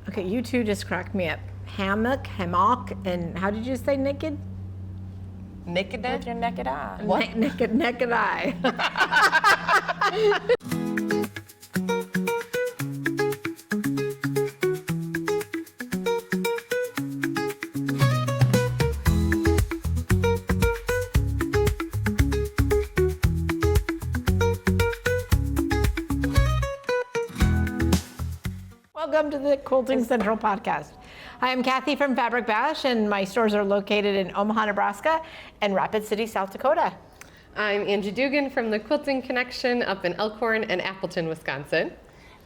Okay, you two just cracked me up. Hammock, and how did you say naked? Naked? With your naked eye. What? Naked eye. Welcome to the Quilting Central Podcast. I am Cathy from Fabric Bash, and my stores are located in Omaha, Nebraska, and Rapid City, South Dakota. I'm Angie Dugan from the Quilting Connection up in Elkhorn and Appleton, Wisconsin.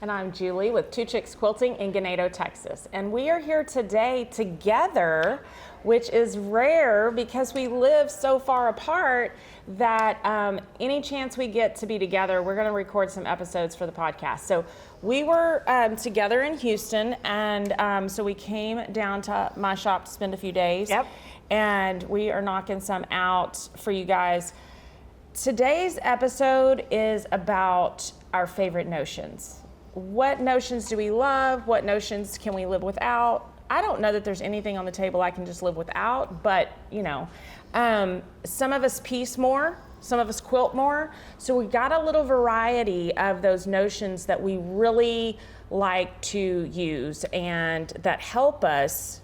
And I'm Julie with Two Chicks Quilting in Ganado, Texas. And we are here today together, which is rare because we live so far apart that any chance we get to be together, we're going to record some episodes for the podcast. So we were together in Houston, and so we came down to my shop to spend a few days. Yep. And we are knocking some out for you guys. Today's episode is about our favorite notions. What notions do we love? What notions can we live without? I don't know that there's anything on the table I can just live without, but you know, some of us piece more, some of us quilt more. So we got a little variety of those notions that we really like to use and that help us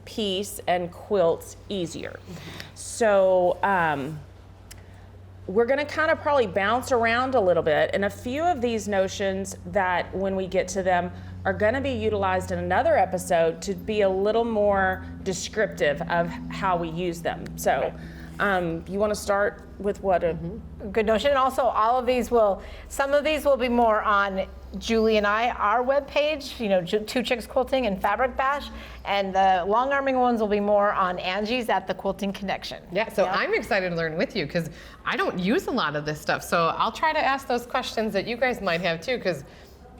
piece and quilt easier. So, we're going to kind of probably bounce around a little bit, and a few of these notions that when we get to them are going to be utilized in another episode to be a little more descriptive of how we use them. So you want to start with what? Good notion. And also, some of these will be more on Julie and our webpage, you know, Two Chicks Quilting and Fabric Bash, and the long arming ones will be more on Angie's at the Quilting Connection. Yeah, so I'm excited to learn with you because I don't use a lot of this stuff. So I'll try to ask those questions that you guys might have too, because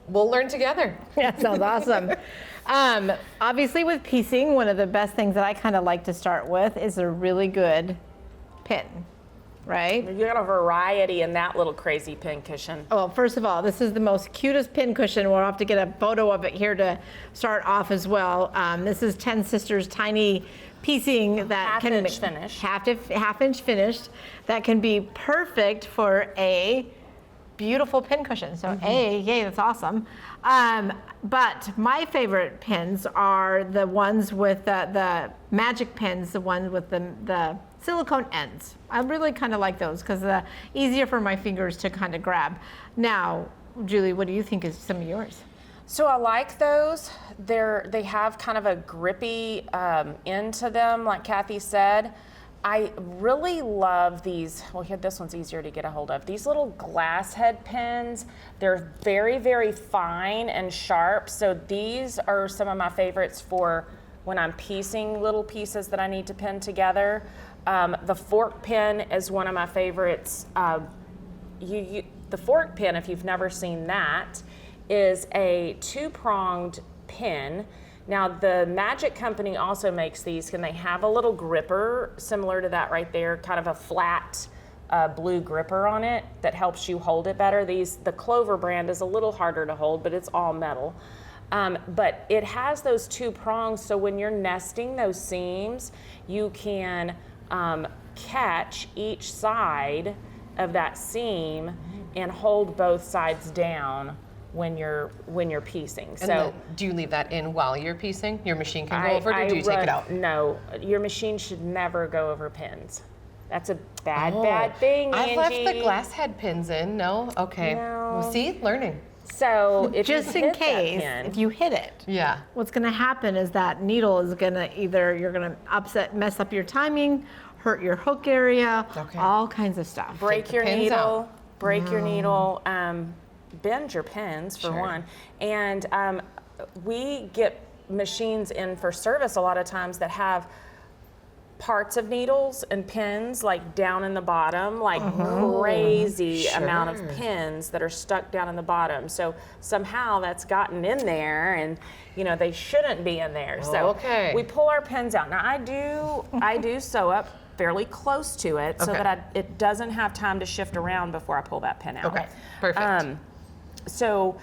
we'll learn together. Yeah, sounds awesome. Obviously with piecing, one of the best things that I kind of like to start with is a really good pin. Right? You got a variety in that little crazy pin cushion. Well, first of all, this is the most cutest pin cushion. We'll have to get a photo of it here to start off as well. This is 10 Sisters tiny piecing that Half-inch finish. Half-inch finished. That can be perfect for a beautiful pin cushion. So yay, that's awesome. But my favorite pins are the ones with the magic pins, the ones with the silicone ends. I really kind of like those because they're easier for my fingers to kind of grab. Now, Julie, what do you think is some of yours? So I like those. They have kind of a grippy end to them, like Cathy said. I really love these. Well, here, this one's easier to get a hold of. These little glass head pins. They're very, very fine and sharp. So these are some of my favorites for when I'm piecing little pieces that I need to pin together. The fork pin is one of my favorites. The fork pin, if you've never seen that, is a two-pronged pin. Now, the Magic Company also makes these, and they have a little gripper similar to that right there, kind of a flat blue gripper on it that helps you hold it better. The Clover brand is a little harder to hold, but it's all metal. But it has those two prongs, so when you're nesting those seams, you can catch each side of that seam and hold both sides down when you're piecing. And so then, do you leave that in while you're piecing? Your machine can go over it, or do you take it out? No, your machine should never go over pins. That's a bad thing, Angie. I've left the glass head pins in. No? Okay. No. Well, see? Learning. So if Just you in hit that case, pin, if you hit it, Yeah. what's going to happen is that needle is going to you're going to mess up your timing, hurt your hook area, all kinds of stuff. break your pins needle, out. break your needle, bend your pins for Sure. one. And we get machines in for service a lot of times that have parts of needles and pins like down in the bottom, like crazy amount of pins that are stuck down in the bottom. So somehow that's gotten in there, and you know they shouldn't be in there. So we pull our pins out. Now I do sew up fairly close to it so that it doesn't have time to shift around before I pull that pin out. Okay, perfect. So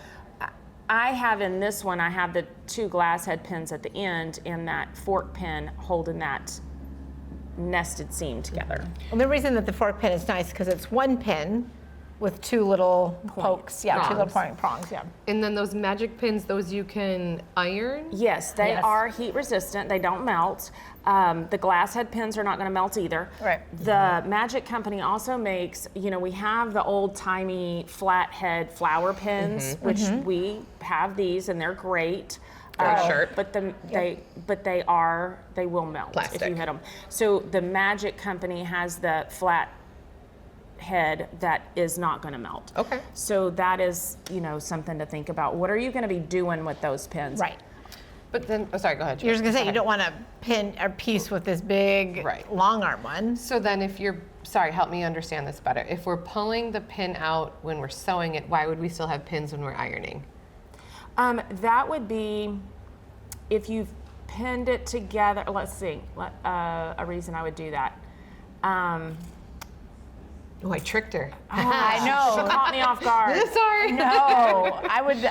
I have in this one, I have the 2 glass head pins at the end and that fork pin holding that nested seam together. And the reason that the fork pin is nice because it's 1 pin with 2 little pokes. Yeah, 2 little prongs, yeah. And then those magic pins, those you can iron? Yes, they are heat resistant. They don't melt. The glass head pins are not going to melt either. Right. The Magic Company also makes, we have the old timey flat head flower pins, which we have these and they're great. Very sharp. But they will melt Plastic. if you hit them. So the Magic Company has the flat head that is not going to melt. Okay. So that is, something to think about. What are you going to be doing with those pins? Right. But then, sorry, go ahead. You're just going to say you don't want to pin a piece with this big long arm one. So then if you're, sorry, help me understand this better. If we're pulling the pin out when we're sewing it, why would we still have pins when we're ironing? That would be if you've pinned it together. Let's see, a reason I would do that. Oh, I tricked her. I She know. caught me off guard. Sorry. No, I would,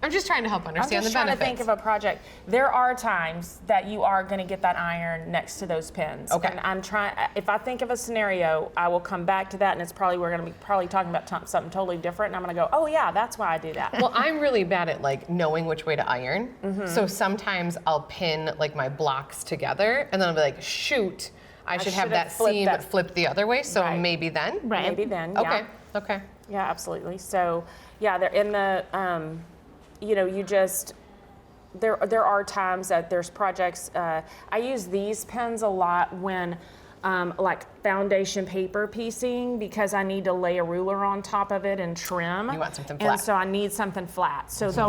I'm just trying to help I'm understand just the trying benefits. to think of a project. There are times that you are going to get that iron next to those pins. Okay. And I'm trying. If I think of a scenario, I will come back to that, and we're going to be talking about something totally different. And I'm going to go, oh yeah, that's why I do that. Well, I'm really bad at like knowing which way to iron. So sometimes I'll pin like my blocks together and then I'll be like, shoot, I should have should that have flipped seam that. flipped the other way. So Right. maybe then. right. Maybe then. Yeah. Okay. Okay. Yeah, absolutely. So, yeah, they're in the, you just, there are times that there's projects, I use these pens a lot when, like foundation paper piecing, because I need to lay a ruler on top of it and trim. You want something And flat. so I need something flat. So, So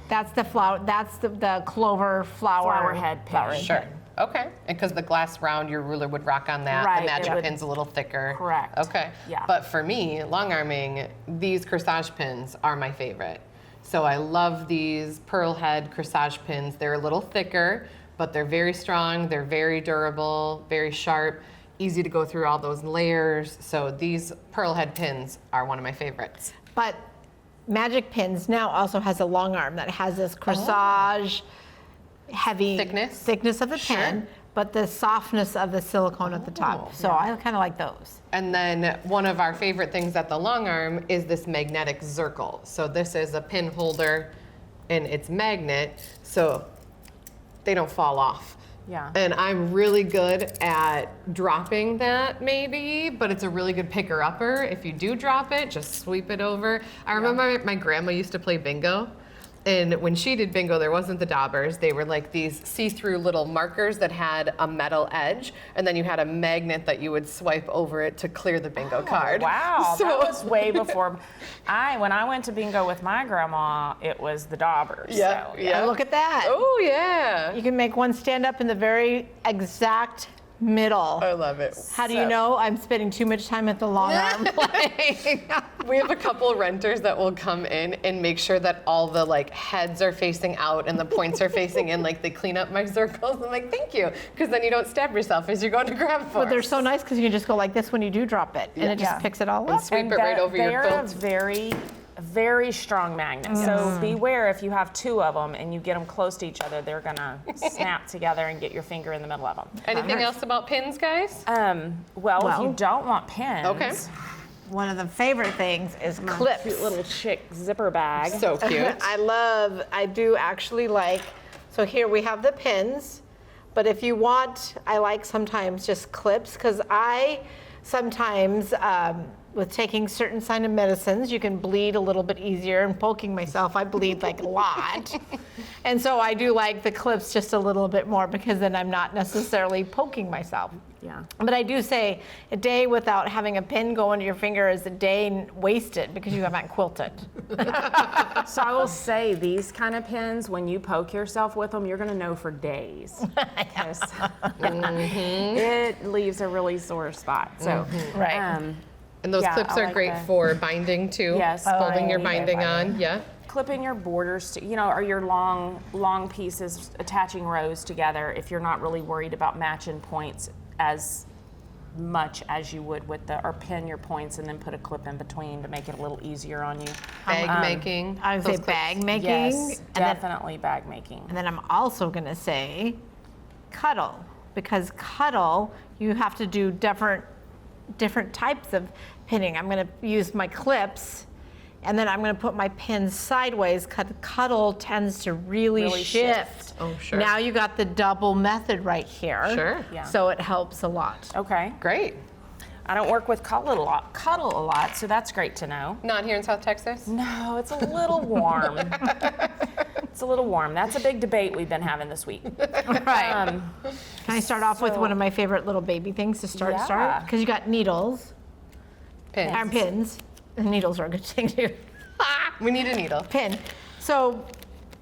that's the flower, that's the clover flower head pin. flower Sure. pin. Okay. And because the glass round, your ruler would rock on that. Right, The it magic would- pin's a little thicker. Correct. Okay. Yeah. But for me, long arming, these corsage pins are my favorite. So I love these pearl head corsage pins. They're a little thicker, but they're very strong. They're very durable, very sharp, easy to go through all those layers. So these pearl head pins are one of my favorites. But Magic Pins now also has a long arm that has this corsage heavy Thickness? of the pin, but the softness of the silicone at the top. So I kind of like those. And then one of our favorite things at the long arm is this magnetic zircle. So this is a pin holder and it's magnet, so they don't fall off. Yeah. And I'm really good at dropping that maybe, but it's a really good picker-upper. If you do drop it, just sweep it over. I remember my grandma used to play bingo. And when she did bingo, there wasn't the daubers. They were like these see-through little markers that had a metal edge, and then you had a magnet that you would swipe over it to clear the bingo card. Wow, So- that was way before. When I went to bingo with my grandma, it was the daubers. Yeah, So, yeah. Oh, look at that. Oh, yeah. You can make one stand up in the very exact middle. I love it. How do you know I'm spending too much time at the long arm playing? We have a couple renters that will come in and make sure that all the like heads are facing out and the points are facing in, like they clean up my circles. I'm like, thank you, because then you don't stab yourself as you're going to grab for. But they're so nice because you can just go like this when you do drop it, and it just Yeah. picks it all And up. sweep it right over your They're a quilt. very, very strong magnet. So beware if you have two of them and you get them close to each other, they're gonna snap together and get your finger in the middle of them. Anything else about pins, guys? Well, if you don't want pins, Okay. One of the favorite things is clips. cute little chick zipper bag. So cute. I do actually like, so here we have the pins, but if you want, I like sometimes just clips, because I sometimes, with taking certain kind of medicines, you can bleed a little bit easier, and poking myself, I bleed like a lot. And so I do like the clips just a little bit more, because then I'm not necessarily poking myself. Yeah. But I do say a day without having a pin go into your finger is a day wasted because you haven't quilted. So I will say these kind of pins, when you poke yourself with them, you're gonna know for days. 'Cause it leaves a really sore spot. So, Right. And those Yeah, clips I are like great that. for binding too. Yes. Holding your yeah, binding on. Yeah. clipping your borders, or your long pieces, attaching rows together if you're not really worried about matching points as much as you would with or pin your points and then put a clip in between to make it a little easier on you. Bag making. I would say bag making. Yes, and then, definitely bag making. and then I'm also going to say cuddle, because cuddle, you have to do different types of pinning. I'm going to use my clips, and then I'm going to put my pins sideways. Cuddle tends to really shift. Oh, sure. Now you got the double method right here. Sure. Yeah. So it helps a lot. Okay. Great. I don't work with cuddle a lot, so that's great to know. Not here in South Texas? No, it's a little warm. It's a little warm. That's a big debate we've been having this week. Right. Can I start off with one of my favorite little baby things to start? Yeah. Because you got needles Pins. and pins. And needles are a good thing too. We need a needle. Pin. So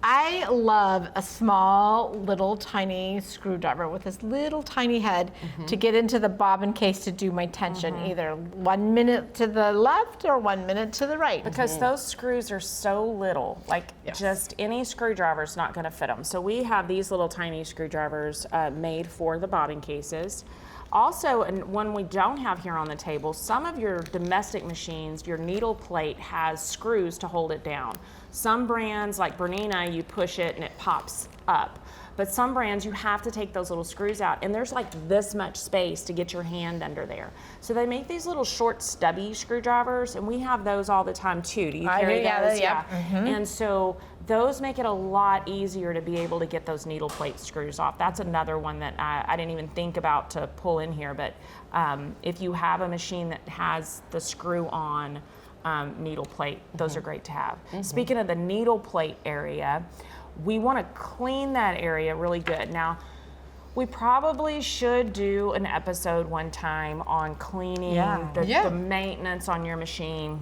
I love a small, little, tiny screwdriver with this little tiny head to get into the bobbin case to do my tension, either 1 minute to the left or 1 minute to the right. Because those screws are so little, like just any screwdriver's not going to fit them. So we have these little tiny screwdrivers made for the bobbin cases. Also, and one we don't have here on the table, some of your domestic machines, your needle plate has screws to hold it down. Some brands, like Bernina, you push it and it pops up. But some brands, you have to take those little screws out, and there's like this much space to get your hand under there. So they make these little short, stubby screwdrivers, and we have those all the time too. Do you carry those? Yeah. And so those make it a lot easier to be able to get those needle plate screws off. That's another one that I didn't even think about to pull in here, but if you have a machine that has the screw on needle plate, those are great to have. Speaking of the needle plate area, we want to clean that area really good. Now, we probably should do an episode one time on cleaning, the maintenance on your machine.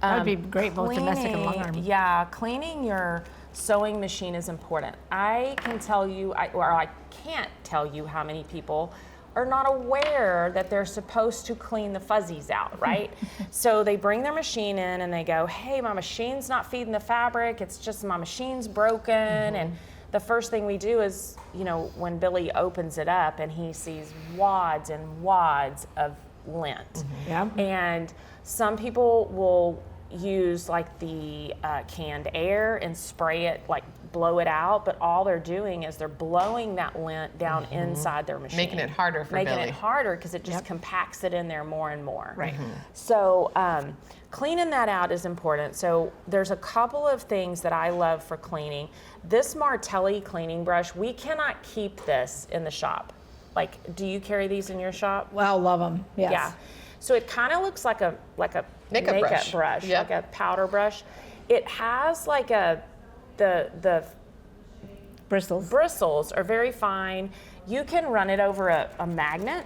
That would be great, both domestic and long arm. Yeah, cleaning your sewing machine is important. I can tell you, I can't tell you how many people are not aware that they're supposed to clean the fuzzies out, right? So they bring their machine in and they go, hey, my machine's not feeding the fabric, it's just my machine's broken. And the first thing we do is, when Billy opens it up and he sees wads and wads of lint. And some people will use like the canned air and spray it, like blow it out, but all they're doing is they're blowing that lint down inside their machine. Making it harder for Billy. Making it harder because it just compacts it in there more and more. Right. So cleaning that out is important. So there's a couple of things that I love for cleaning. This Martelli cleaning brush, we cannot keep this in the shop. Like, do you carry these in your shop? Well, love them. Yes. Yeah. So it kind of looks like a makeup brush, Yep. like a powder brush. It has like the bristles are very fine. You can run it over a magnet,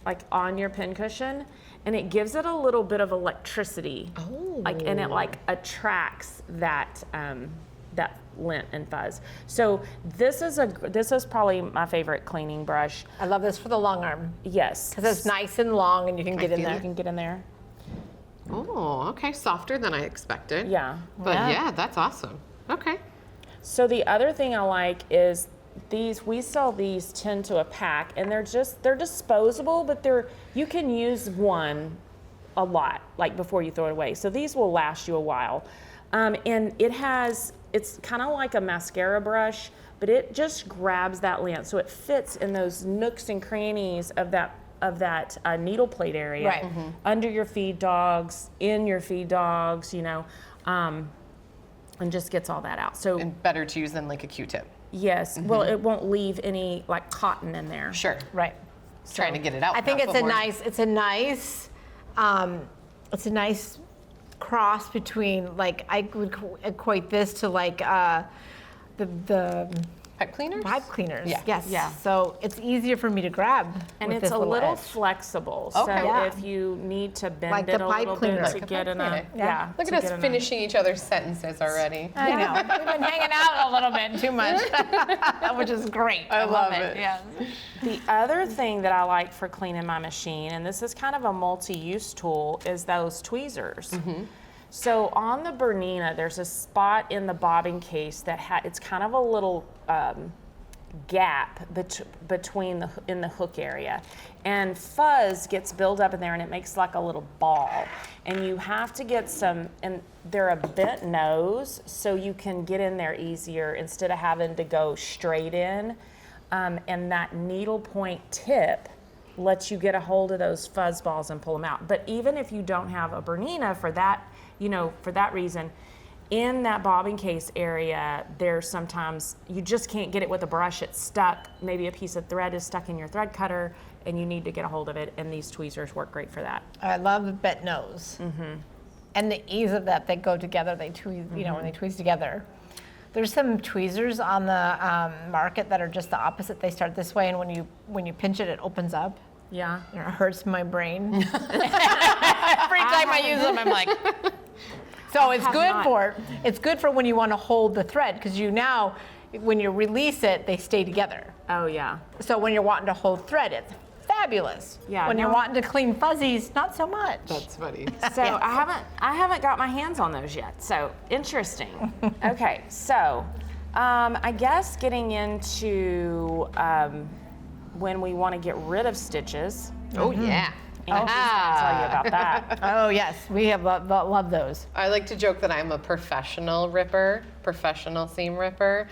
like on your pincushion, and it gives it a little bit of electricity. And it like attracts that that lint and fuzz. So this is probably my favorite cleaning brush. I love this for the long arm Yes. because it's nice and long and you can get in feel there. You can get in there. Oh, okay. Softer than I expected. Yeah. But yeah, that's awesome. Okay. So the other thing I like is we sell these 10 to a pack, and they're disposable, but you can use one a lot, like before you throw it away. So these will last you a while. And it's kind of like a mascara brush, but it just grabs that lint. So it fits in those nooks and crannies of that needle plate area. Right. Under your feed dogs, in your feed dogs, and just gets all that out. So And better to use than like a Q-tip. yes, well, it won't leave any like cotton in there. Sure. Right. Trying to get it out. I think not it's put a more- nice cross between, like, I would equate this to like the pipe cleaners? pipe cleaners. Yeah. Yes. Yeah. So it's easier for me to grab. And with it's this a little edge. flexible. Okay. So Yeah. if you need to bend Like it the a pipe little cleaner. bit Like to a get pipe in a cleaner. yeah. Look to at get us in finishing each other's sentences already. I know. We've been hanging out a little bit too much, which is great. I love it. Yeah. The other thing that I like for cleaning my machine, and this is kind of a multi-use tool, is those tweezers. So on the Bernina, there's a spot in the bobbin case that it's kind of a little gap between in the hook area, and fuzz gets built up in there and it makes like a little ball, and you have to get some, and they're a bent nose so you can get in there easier instead of having to go straight in, and that needle point tip lets you get a hold of those fuzz balls and pull them out. But even if you don't have a Bernina for that, for that reason, in that bobbing case area, there's sometimes you just can't get it with a brush. It's stuck. Maybe a piece of thread is stuck in your thread cutter and you need to get a hold of it, and these tweezers work great for that. I love the bent nose. And the ease of that, they go together, they tweeze, when they tweeze together. There's some tweezers on the market that are just the opposite. They start this way, and when you pinch it, it opens up. Yeah. And it hurts my brain. Every time I use them, I'm like. So it's good for when you want to hold the thread, because when you release it, they stay together. Oh yeah. So when you're wanting to hold thread, it's fabulous. Yeah. When you're wanting to clean fuzzies, not so much. That's funny. So I haven't got my hands on those yet. So interesting. Okay, so I guess getting into when we want to get rid of stitches. Oh yeah. Angie's gonna tell you about that. Oh yes, we have love those. I like to joke that I'm a professional seam ripper.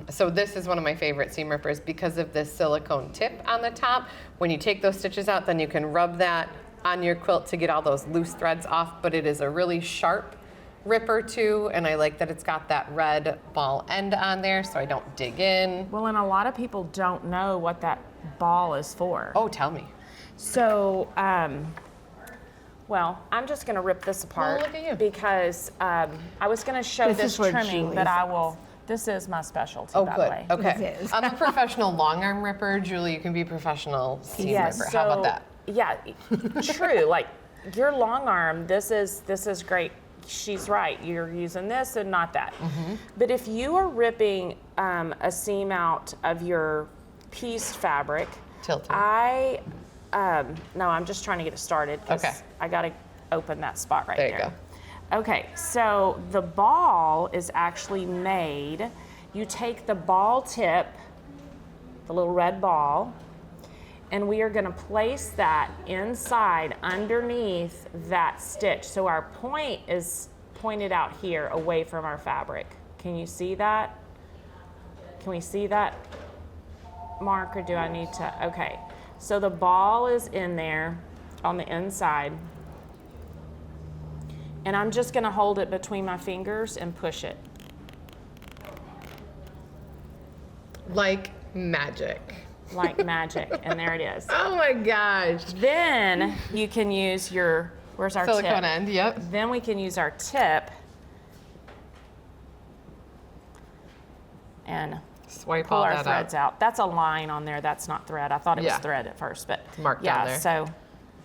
So this is one of my favorite seam rippers because of this silicone tip on the top. When you take those stitches out, then you can rub that on your quilt to get all those loose threads off, but it is a really sharp ripper too, and I like that it's got that red ball end on there so I don't dig in. Well, and a lot of people don't know what that ball is for. Oh, tell me. So, well, I'm just going to rip this apart. Well, look at you. Because I was going to show this where trimming, Julie's but I will. This is my specialty, Oh, by good. the way. Okay. This is. I'm a professional long arm ripper. Julie, you can be a professional seam ripper. How about that? Yeah, true. Like your long arm, this is great. She's right. You're using this and not that. But if you are ripping a seam out of your pieced fabric, Tilted. no, I'm just trying to get it started. Okay. I got to open that spot right There there. you go. Okay, so the ball is actually made. You take the ball tip, the little red ball, and we are going to place that inside underneath that stitch. So our point is pointed out here away from our fabric. Can you see that? Can we see that, Mark, or do I need to? Okay, so the ball is in there on the inside. And I'm just gonna hold it between my fingers and push it. Like magic. Like magic, and there it is. Oh my gosh. Then you can use where's our Silicone tip? end, yep. Then we can use our tip and Swipe pull all our that threads out. That's a line on there, that's not thread. I thought it was Yeah. thread at first, but It's marked yeah, down there. so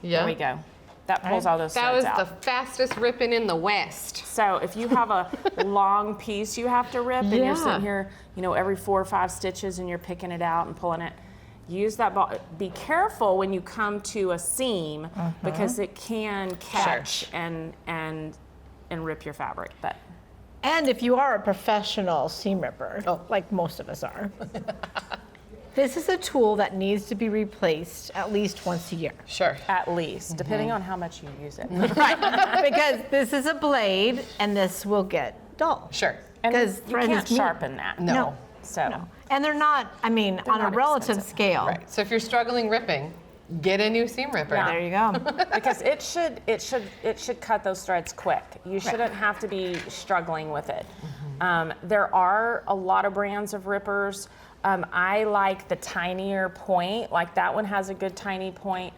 Yeah. there we go. That pulls all those That threads was out. the fastest ripping in the West. So if you have a long piece you have to rip and you're Yeah. sitting here, every 4 or 5 stitches and you're picking it out and pulling it, use that ball. Be careful when you come to a seam because it can catch and rip your fabric. But And if you are a professional seam ripper, like most of us are, this is a tool that needs to be replaced at least once a year. Sure. at least, depending on how much you use it. Right, because this is a blade and this will get dull. Sure. And 'Cause you thread can't is meat. sharpen that. No. So And they're not, on a not relative expensive. scale. Right. So if you're struggling ripping, get a new seam ripper. Yeah. There you go. because it should cut those threads quick. You shouldn't have to be struggling with it. There are a lot of brands of rippers. I like the tinier point, like that one has a good tiny point.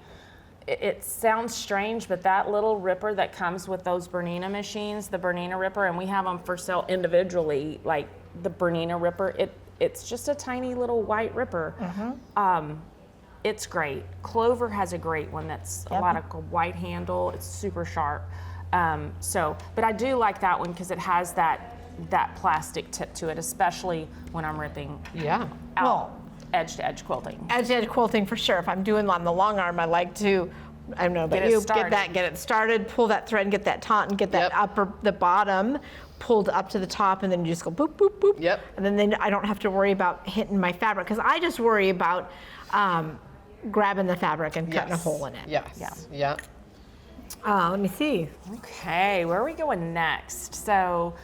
It sounds strange, but that little ripper that comes with those Bernina machines, the Bernina ripper, and we have them for sale individually, like the Bernina ripper, it's just a tiny little white ripper. It's great. Clover has a great one that's a lot of white handle. It's super sharp. But I do like that one because it has that plastic tip to it, especially when I'm ripping Yeah. out edge to edge quilting. Edge-to-edge quilting for sure. If I'm doing on the long arm, I like to I don't know about Get it you, started. get it started, pull that thread and get that taut and get that the bottom pulled up to the top, and then you just go boop, boop, boop. Yep. And then I don't have to worry about hitting my fabric, because I just worry about grabbing the fabric and cutting a hole in it. Yes. Yeah. Let me see. Okay, where are we going next? So,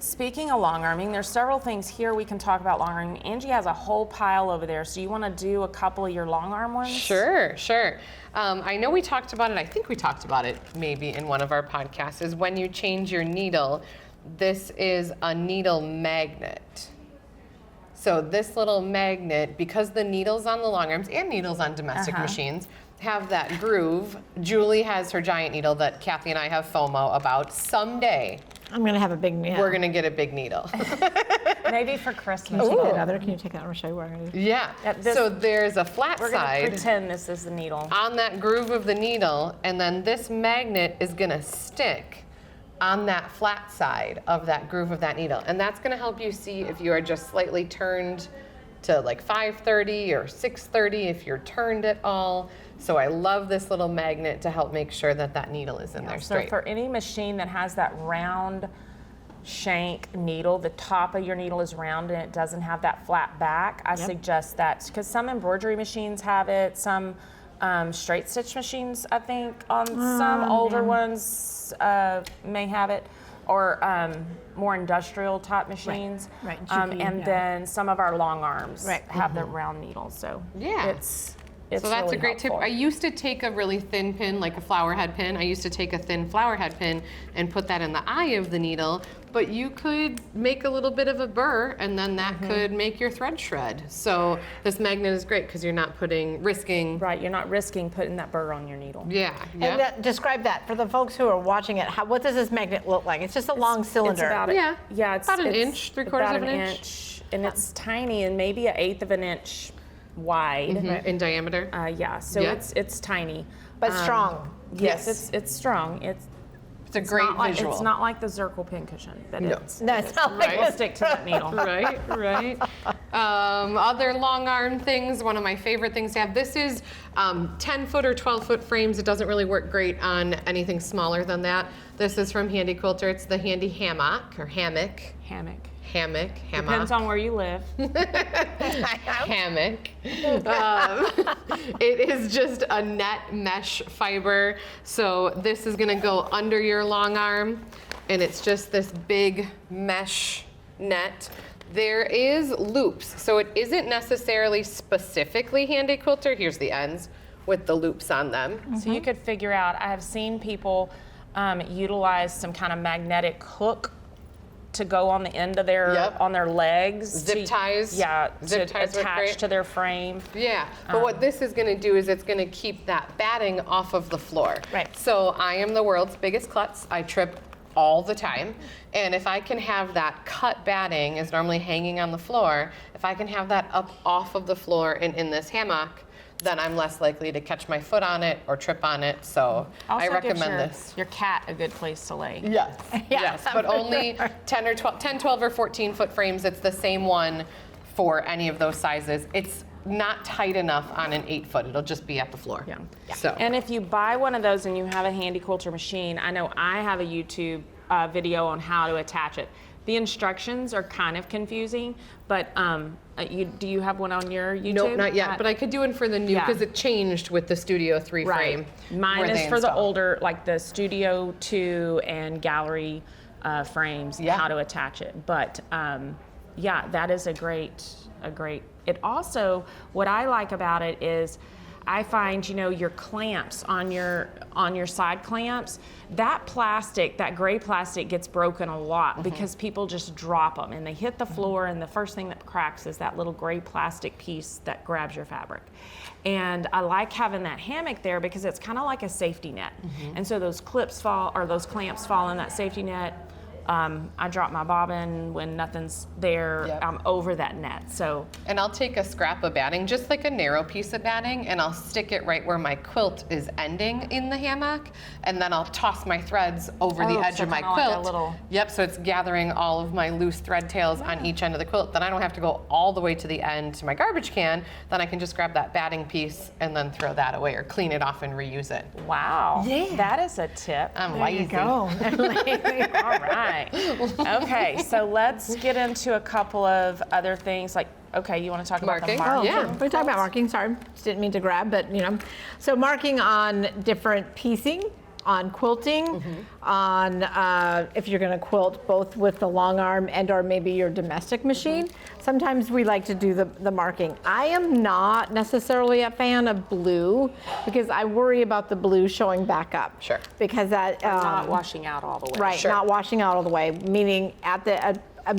speaking of long arming, there's several things here we can talk about long arming. Angie has a whole pile over there, so you want to do a couple of your long arm ones? Sure. I know we talked about it, I think we talked about it maybe in one of our podcasts, is when you change your needle, this is a needle magnet. So this little magnet, because the needles on the long arms and needles on domestic machines have that groove. Julie has her giant needle that Cathy and I have FOMO about. Someday, I'm going to have a big needle. we're going to get a big needle. Maybe for Christmas. Can you take that other? Can you take that? I'm going to show you what I'm going to do. Yeah. So there's a flat We're going to side pretend this is the needle. on that groove of the needle, and then this magnet is going to stick on that flat side of that groove of that needle. And that's going to help you see if you are just slightly turned to like 530 or 630, if you're turned at all. So I love this little magnet to help make sure that that needle is in there So straight. for any machine that has that round shank needle, the top of your needle is round and it doesn't have that flat back, I suggest that, because some embroidery machines have it, some straight stitch machines, I think, on some older ones may have it, or more industrial type machines. Right. And then some of our long arms Right. have the round needle. So it's So that's really a great helpful. tip. I used to take a really thin pin, like a flower head pin. I used to take a thin flower head pin and put that in the eye of the needle, but you could make a little bit of a burr, and then that could make your thread shred. So this magnet is great because you're not risking. Right, you're not risking putting that burr on your needle. Yeah. And describe that for the folks who are watching it. What does this magnet look like? It's just a long cylinder. It's about it's about an it's inch, 3/4 of an inch. and it's tiny and maybe 1/8 of an inch wide. In diameter. So Yeah. it's tiny, but strong. Yes, it's strong. It's a great not like, visual. it's not like the Zirkle pin cushion, but No. it's No, it's not like it'll this. stick to that needle. Right. Other long arm things, one of my favorite things to have. This is 10-foot or 12-foot frames. It doesn't really work great on anything smaller than that. This is from Handy Quilter. It's the Handy Hammock or Hammock. Hammock. Hammock. Depends on where you live. Hammock. It is just a net mesh fiber. So this is gonna go under your long arm, and it's just this big mesh net. There is loops, so it isn't necessarily specifically Handy Quilter. Here's the ends with the loops on them. So you could figure out, I have seen people utilize some kind of magnetic hook to go on the end of their on their legs. Zip ties. Zip ties work attach great. to their frame. Yeah, but what this is going to do is it's going to keep that batting off of the floor. Right. So I am the world's biggest klutz. I trip all the time. And if I can have that cut batting is normally hanging on the floor, if I can have that up off of the floor and in this hammock, then I'm less likely to catch my foot on it or trip on it. So Also I gives recommend your, this. your cat a good place to lay. Yes, yes, but only 10, 12, or 14 foot frames. It's the same one for any of those sizes. It's not tight enough on an 8 foot. It'll just be at the floor. Yeah. So. And if you buy one of those and you have a Handy Quilter machine, I know I have a YouTube video on how to attach it. The instructions are kind of confusing, but do you have one on your YouTube? Nope, not yet. But I could do one for the new because it changed with the Studio 3 frame. Mine where is they for the install. older, like the Studio 2 and Gallery frames, Yeah. how to attach it. But that is a great. It also, what I like about it is, I find, your clamps on your side clamps, that plastic, that gray plastic gets broken a lot because people just drop them and they hit the floor, and the first thing that cracks is that little gray plastic piece that grabs your fabric. And I like having that hammock there because it's kind of like a safety net. And so those clamps fall in that safety net. I drop my bobbin when nothing's there. Yep. I'm over that net. So And I'll take a scrap of batting, just like a narrow piece of batting, and I'll stick it right where my quilt is ending in the hammock, and then I'll toss my threads over the edge so of my kinda quilt. like a little- Yep, so it's gathering all of my loose thread tails on each end of the quilt. Then I don't have to go all the way to the end to my garbage can. Then I can just grab that batting piece and then throw that away or clean it off and reuse it. wow, Yeah. that is a tip. I'm There lazy. you go. All right. Okay, so let's get into a couple of other things. Like, okay, you want to talk Marking? about the Oh, marking? Yeah. we talked about marking. Sorry, just didn't mean to grab, but so marking on different piecing, on quilting, on if you're going to quilt both with the long arm and or maybe your domestic machine. Sometimes we like to do the marking. I am not necessarily a fan of blue because I worry about the blue showing back up. Sure. Because that Not washing out all the way. right, Sure. not washing out all the way. Meaning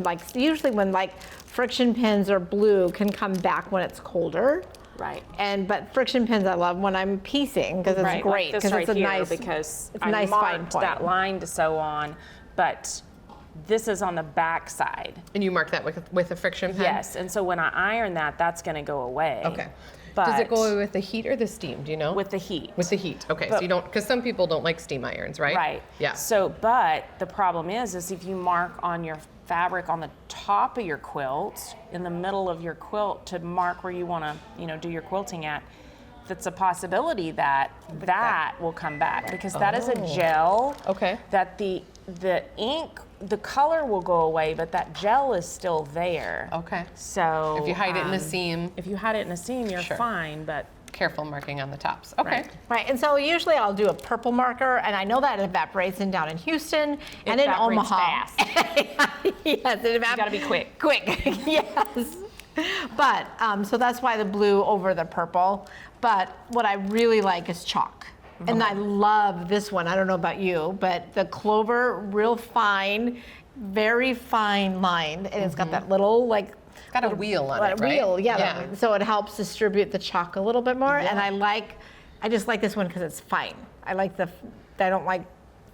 like usually when like friction pins or blue can come back when it's colder. Right. But friction pins I love when I'm piecing because it's Right, great like this because right it's a here, nice because it's a I nice fine marked point. that line to sew on, but this is on the back side. And you mark that with a friction pen? Yes, and so when I iron that, that's going to go away. Okay. But Does it go away with the heat or the steam? Do you know? with the heat? With the heat. Okay, so But- you don't, because some people don't like steam irons, right? Right. Yeah. So, but the problem is if you mark on your fabric on the top of your quilt, in the middle of your quilt to mark where you want to, do your quilting at, that's a possibility that will come back because that is a gel. Okay. That the ink, the color will go away, but that gel is still there. Okay. So If you hide it in a seam, if you hide it in a seam, you're Sure. fine. But careful marking on the tops. Okay. Right. Right, and so usually I'll do a purple marker, and I know that it evaporates in down in Houston and in evaporates Omaha. fast. Yes, it evaporates. You gotta be quick. Quick, yes. But so that's why the blue over the purple. But what I really like is chalk. And I love this one. I don't know about you, but the clover, real fine, very fine lined, and it's got that little like. Got a wheel on it, right? Wheel, yeah. Yeah. So it helps distribute the chalk a little bit more. And I just like this one because it's fine. I don't like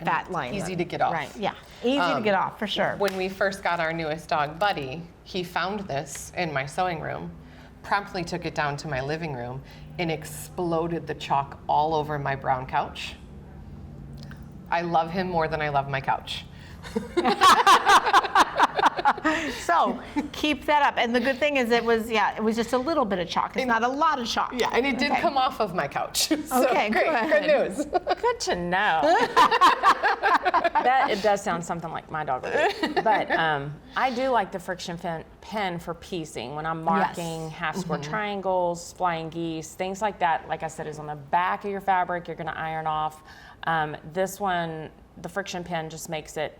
fat lines. Easy to get off. Right. Yeah, easy to get off for sure. When we first got our newest dog, Buddy, he found this in my sewing room, promptly took it down to my living room, and exploded the chalk all over my brown couch. I love him more than I love my couch. So keep that up. And the good thing is it was just a little bit of chalk. It's not a lot of chalk. Yeah, and it did Okay. come off of my couch. So Okay, great, good. good news. good to know. That it does sound something like my dog would do. But I do like the friction pen for piecing when I'm marking half square triangles, flying geese, things like that. Like I said, is on the back of your fabric. You're going to iron off. This one, the friction pen just makes it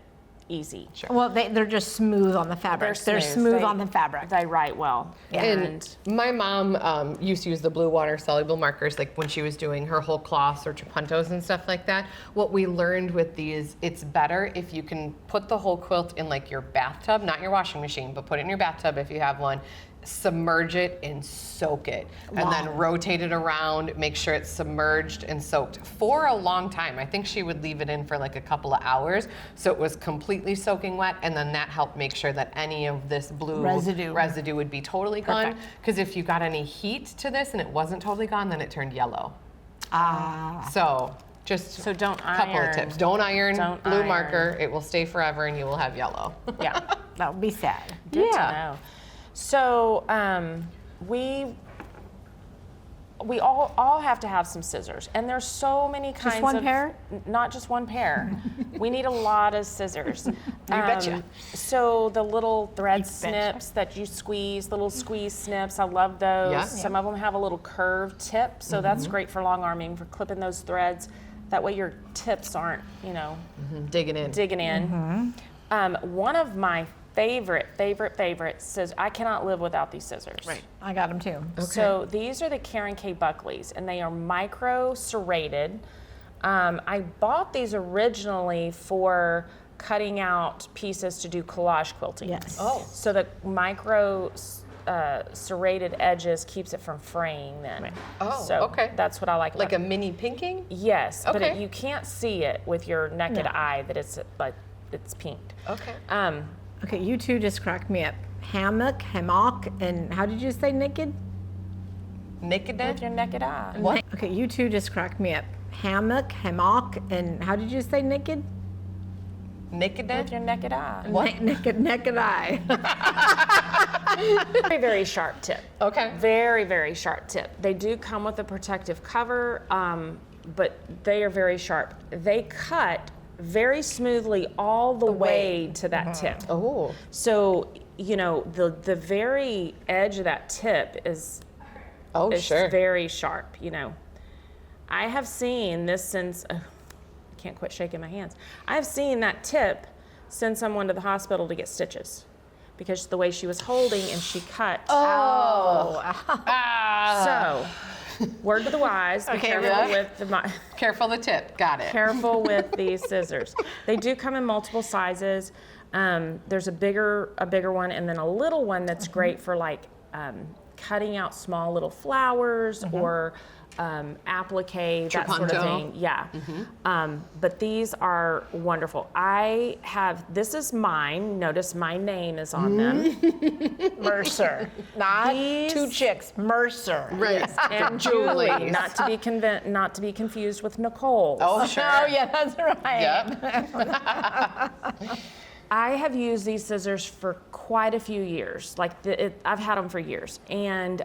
easy. Well, they're just smooth on the fabric. They're smooth on the fabric. They write well. And my mom used to use the blue water soluble markers like when she was doing her whole cloths or chapuntos and stuff like that. What we learned with these, it's better if you can put the whole quilt in like your bathtub, not your washing machine, but put it in your bathtub if you have one. Submerge it and soak it, and then rotate it around, make sure it's submerged and soaked for a long time. I think she would leave it in for like a couple of hours so it was completely soaking wet, and then that helped make sure that any of this blue residue would be totally gone. Because if you got any heat to this and it wasn't totally gone, then it turned yellow. So just don't a couple iron. of tips. Don't iron Don't blue iron. marker. It will stay forever and you will have yellow. Yeah. That would be sad. Good to know. So we all have to have some scissors, and there's so many kinds one of pair? Not just one pair. We need a lot of scissors. You betcha. So the little thread snips that you squeeze, little squeeze snips, I love those. Yeah. Some of them have a little curved tip, so that's great for long arming, for clipping those threads. That way your tips aren't, Digging in. digging in. One of my favorite scissors. I cannot live without these scissors. Right. I got them too. So these are the Karen K. Buckleys, and they are micro serrated. I bought these originally for cutting out pieces to do collage quilting. Yes. Oh. So the micro serrated edges keeps it from fraying then. Oh, so okay. That's what I like Like about a mini pinking? Yes, but Okay. you can't see it with your naked No. eye that it's like it's pinked. Okay. Okay, you two just cracked me up. Hammock, and how did you say naked? With your naked eye. What? Okay, you two just cracked me up. Hammock, and how did you say naked? With your naked eye. Naked eye. Very, very sharp tip. Okay. Very, very sharp tip. They do come with a protective cover, but they are very sharp. They cut very smoothly all the way to that tip. Oh. So, you know, the very edge of that tip is Sure. very sharp, you know. I have seen this since, I can't quit shaking my hands. I've seen that tip send someone to the hospital to get stitches because the way she was holding and she cut. So, word to the wise, be careful with the Careful the tip. Got it. careful with these scissors. They do come in multiple sizes. There's a bigger one and then a little one that's great for like cutting out small little flowers or applique, that sort of thing. Yeah. But these are wonderful. This is mine. Notice my name is on them. Mercer. Not These- Two Chicks, Mercer. Right. And Julie. Julie, not to be confused with Nicole. Oh, sure. Oh, yeah, that's right. Yep. I have used these scissors for quite a few years. I've had them for years. And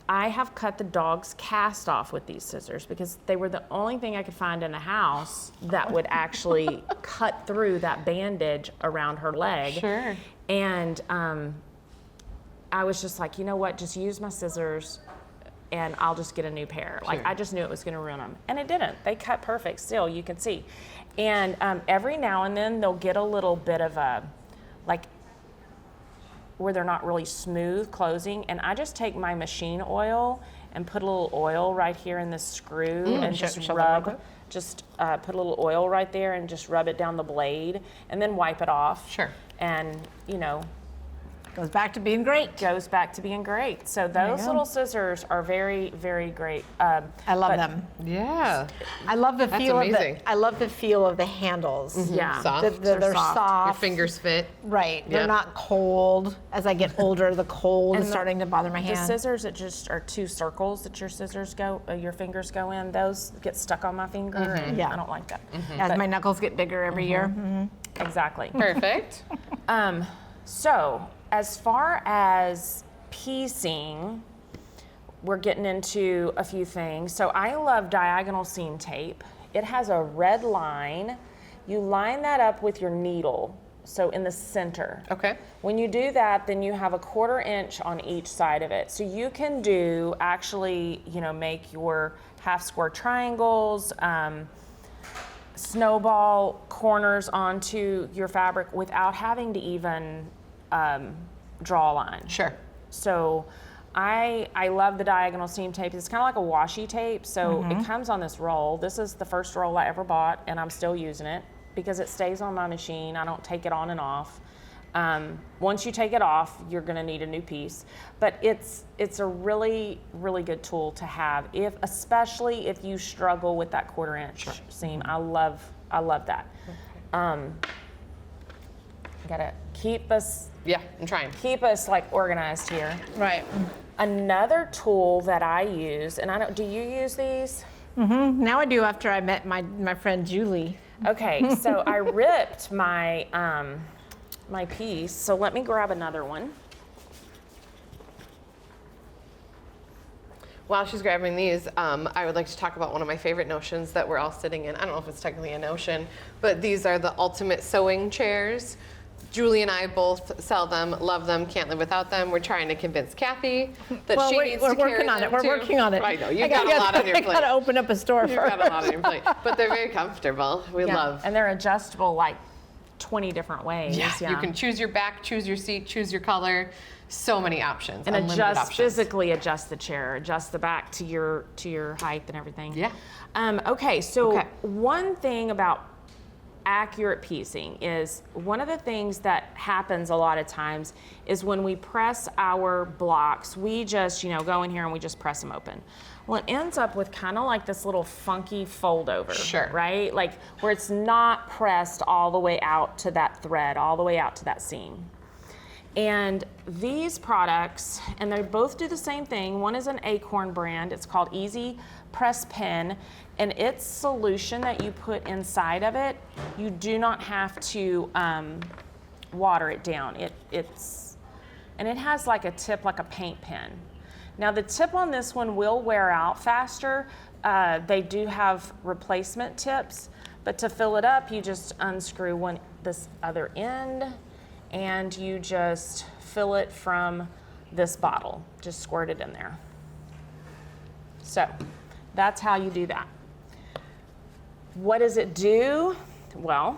I have cut the dog's cast off with these scissors because they were the only thing I could find in the house that would actually cut through that bandage around her leg. Sure. And I was just like, you know what, just use my scissors and I'll just get a new pair. Like, Sure. I just knew it was gonna ruin them. And it didn't. They cut perfect still, you can see. And every now and then they'll get a little bit of a, like, where they're not really smooth closing. And I just take my machine oil and put a little oil right here in the screw and just show them real rub, quick. put a little oil right there and just rub it down the blade and then wipe it off. Sure. And, you know, Goes back to being great. goes back to being great. So those go. little scissors are very, very great. I love but- them. Yeah. I love the feel of amazing. I love the feel of the handles. Yeah. Soft. They're soft. Your fingers fit. Right. Yeah. They're not cold. As I get older, the cold is starting to bother my The hand. scissors that just are two circles that your fingers go in, those get stuck on my finger and Yeah. I don't like that. As my knuckles get bigger every year. Exactly. Perfect. So, as far as piecing, we're getting into a few things. So I love diagonal seam tape. It has a red line. You line that up with your needle, so in the center. Okay. When you do that, then you have a 1/4 inch on each side of it. So you can make your half square triangles, snowball corners onto your fabric without having to even draw a line. Sure. So I love the diagonal seam tape. It's kind of like a washi tape. So it comes on this roll. This is the first roll I ever bought, and I'm still using it because it stays on my machine. I don't take it on and off. Once you take it off, you're going to need a new piece. But it's a really, really good tool to have, especially if you struggle with that 1/4 inch seam. I love that. Gotta keep us Yeah, I'm trying. like organized here. Right. Another tool that I use, and do you use these? Now I do after I met my friend Julie. Okay, so I ripped my my piece. So let me grab another one. While she's grabbing these, I would like to talk about one of my favorite notions that we're all sitting in. I don't know if it's technically a notion, but these are the ultimate sewing chairs. Julie and I both sell them, love them, can't live without them. We're trying to convince Kathy that she needs to carry working on them it. We're too. working on it. I know, you've got a lot on your I plate. gotta open up a store You've got a first. lot on your plate. But they're very comfortable. We love. And they're adjustable like 20 different ways. Yeah, you can choose your back, choose your seat, choose your color. So many options. and unlimited options. physically adjust the chair, adjust the back to your height and everything. Yeah. Okay, so one thing about accurate piecing is one of the things that happens a lot of times is when we press our blocks, we just, go in here and we just press them open. Well, it ends up with kind of like this little funky fold over, Sure. right? Like where it's not pressed all the way out to that thread, all the way out to that seam. And these products, and they both do the same thing. One is an Acorn brand. It's called Easy Press Pen. And its solution that you put inside of it, you do not have to water it down. And it has like a tip like a paint pen. Now the tip on this one will wear out faster. They do have replacement tips, but to fill it up, you just unscrew this other end, and you just fill it from this bottle. Just squirt it in there. So that's how you do that. What does it do? Well,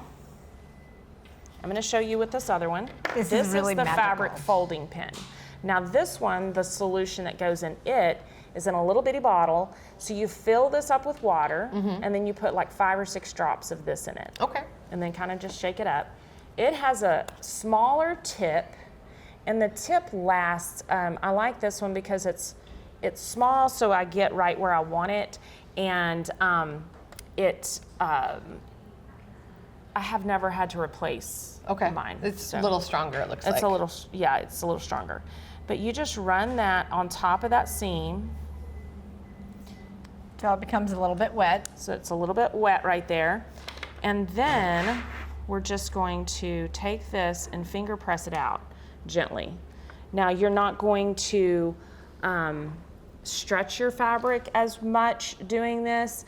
I'm going to show you with this other one. This is really the magical. fabric folding pen. Now this one, the solution that goes in it is in a little bitty bottle. So you fill this up with water, and then you put like 5 or 6 drops of this in it. Okay. And then kind of just shake it up. It has a smaller tip, and the tip lasts. I like this one because it's small, so I get right where I want it, and I have never had to replace mine. It's a little stronger, it looks like. It's a little stronger. But you just run that on top of that seam. Till it becomes a little bit wet. So it's a little bit wet right there. And then we're just going to take this and finger press it out gently. Now you're not going to stretch your fabric as much doing this.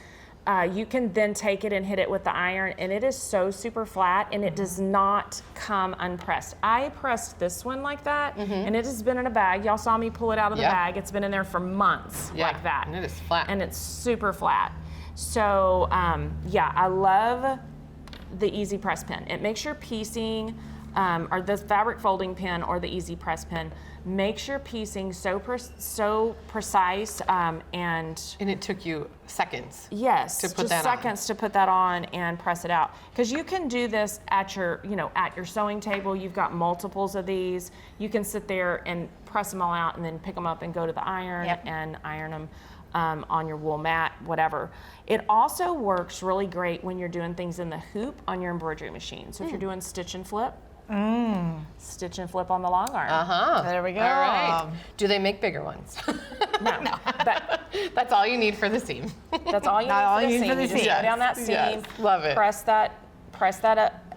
You can then take it and hit it with the iron, and it is so super flat, and it does not come unpressed. I pressed this one like that, and it has been in a bag. Y'all saw me pull it out of the bag. It's been in there for months like that. And it is flat. And it's super flat. So I love the Easy Press Pen. It makes your piecing, or the fabric folding pen or the Easy Press Pen, makes your piecing so precise, and it took you seconds. Yes, to put just that seconds to put that on and press it out. Because you can do this at your sewing table. You've got multiples of these. You can sit there and press them all out and then pick them up and go to the iron and iron them on your wool mat, whatever. It also works really great when you're doing things in the hoop on your embroidery machine. So if you're doing stitch and flip, stitch and flip on the long arm. There we go. All right. Do they make bigger ones? No, but That's all you need for the seam. that's all you need for the seam. You just go down that seam, Yes. Love it. press that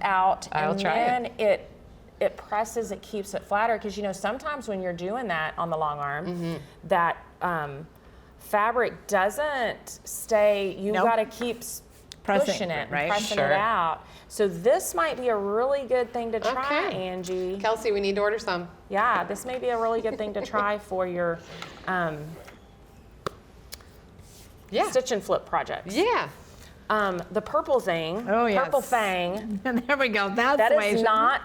out, I'll and try then it presses, it keeps it flatter. Because sometimes when you're doing that on the long arm, that fabric doesn't stay. You Nope. got to keep pushing it, right? pressing Sure. it out. So this might be a really good thing to try, Okay. Angie. Kelsey, we need to order some. Yeah, this may be a really good thing to try for your stitch and flip projects. Yeah. The purple thing, Oh, yes. purple fang, There we go. That's that the way it is should- not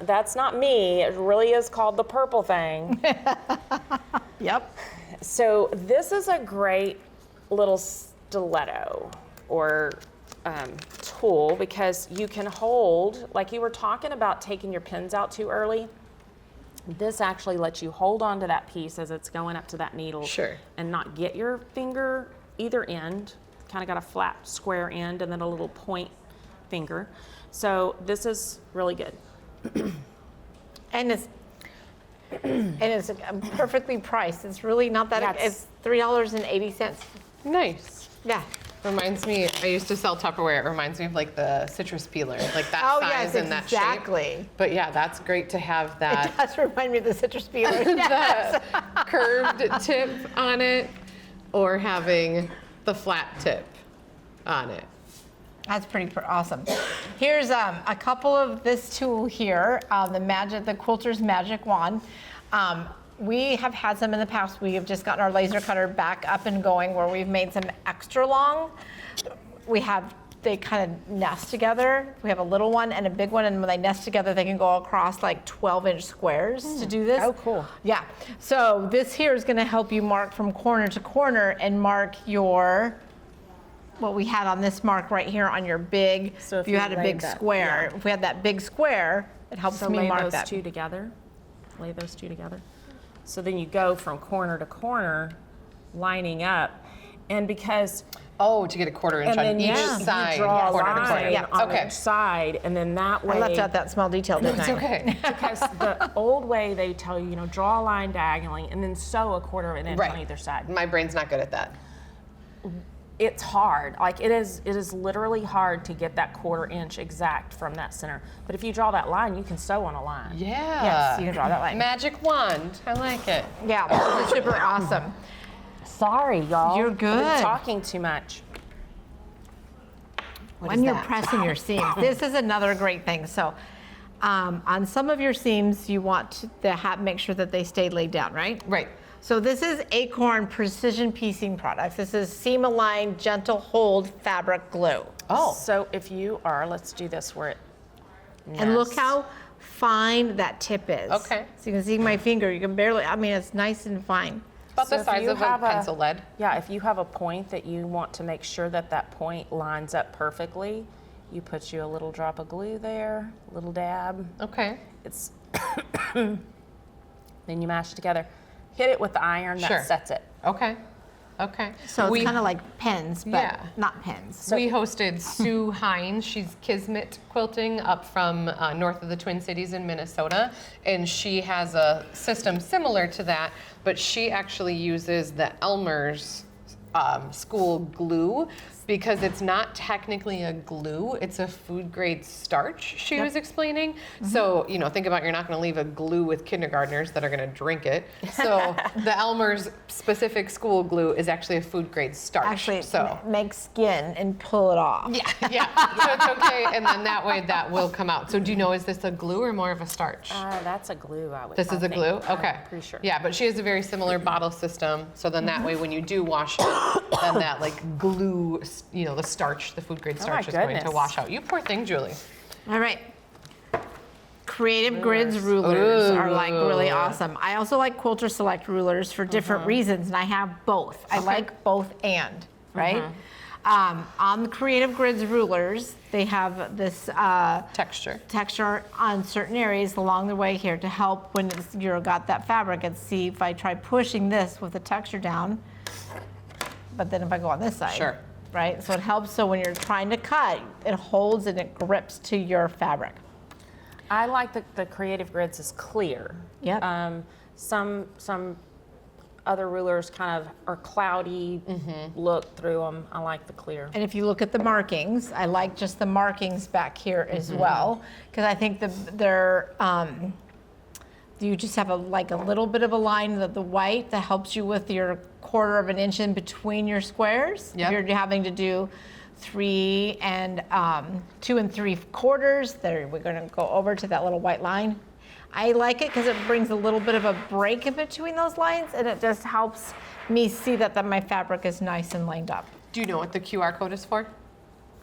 that's not me. It really is called the purple fang. Yep. So this is a great little stiletto or tool because you can hold, like you were talking about taking your pins out too early. This actually lets you hold on to that piece as it's going up to that needle. Sure. And not get your finger either end. Kind of got a flat square end and then a little point finger. So this is really good. And it's perfectly priced. It's really not that. Yeah, It's $3.80. Nice. Yeah. Reminds me, I used to sell Tupperware. It reminds me of like the citrus peeler, like that Oh, size yes, and that shape. exactly. But yeah, that's great to have It that does remind me of the citrus peeler. the curved tip on it, or having the flat tip on it. That's pretty awesome. Here's a couple of this tool here, the Quilter's Magic Wand. We have had some in the past. We have just gotten our laser cutter back up and going where we've made some extra long. They kind of nest together. We have a little one and a big one, and when they nest together, they can go across like 12-inch squares to do this. Oh, cool. Yeah. So this here is going to help you mark from corner to corner and mark your what we had on this mark right here on your big, So if you had a laid big that- square, yeah. if we had that big square, it helps So me lay mark those that. two together. Lay those two together. So then you go from corner to corner, lining up, and because Oh, to get a quarter inch and on then each you side, draw a corner to corner. line Yeah, on okay. each side, and then that way. I left out that small detail, didn't It's I? okay. Because the old way they tell you, draw a line diagonally and then sew a quarter of an inch Right. on either side. My brain's not good at that. It's hard. Like it is literally hard to get that quarter inch exact from that center. But if you draw that line, you can sew on a line. Yeah. Yes, you can draw that line. Magic wand. I like it. Yeah, it's super awesome. Sorry, y'all. You're I've been good. talking too much. When you're pressing your seams, this is another great thing. So, on some of your seams, you want to make sure that they stay laid down, right? Right. So this is Acorn Precision Piecing Products. This is seam aligned, gentle hold fabric glue. Oh. So if you are, let's do this where it And look nests. how fine that tip is. Okay. So you can see my finger. You can barely. I mean, it's nice and fine. About So the if size you of a have pencil lead. Yeah, if you have a point that you want to make sure that that point lines up perfectly, you put you a little drop of glue there, a little dab. Okay. It's then you mash it together. Hit it with the iron that Sure. sets it. Okay. Okay. So it's kind of like pens, but Yeah. not pens. We hosted Sue Hines. She's Kismet Quilting up from north of the Twin Cities in Minnesota. And she has a system similar to that, but she actually uses the Elmer's school glue because it's not technically a glue, it's a food grade starch, she was explaining. So, think about you're not gonna leave a glue with kindergartners that are gonna drink it. So the Elmer's specific school glue is actually a food grade starch. Actually, so. make skin and pull it off. Yeah, so it's okay, and then that way that will come out. So do you know, is this a glue or more of a starch? That's a glue, I would This is I a glue? think. Okay. I'm pretty sure. Yeah, but she has a very similar bottle system, so then that way when you do wash it, then that like glue, the starch, the food grade starch is going to goodness. wash out. You poor thing, Julie. All right. Creative Grids rulers are like really Ooh. awesome. I also like Quilter Select rulers for different reasons, and I have both. I like both and, right? On the Creative Grids rulers, they have this texture on certain areas along the way here to help when you've got that fabric. And see if I try pushing this with the texture down, but then if I go on this side, Sure. right? So it helps. So when you're trying to cut, it holds and it grips to your fabric. I like the Creative Grids is clear. Yep. Some other rulers kind of are cloudy look through them. I like the clear. And if you look at the markings, I like just the markings back here as well, because I think you just have a little bit of a line that the white that helps you with your quarter of an inch in between your squares. Yep. If you're having to do 2 and 3/4, there we're going to go over to that little white line. I like it because it brings a little bit of a break in between those lines, and it just helps me see that my fabric is nice and lined up. Do you know what the QR code is for?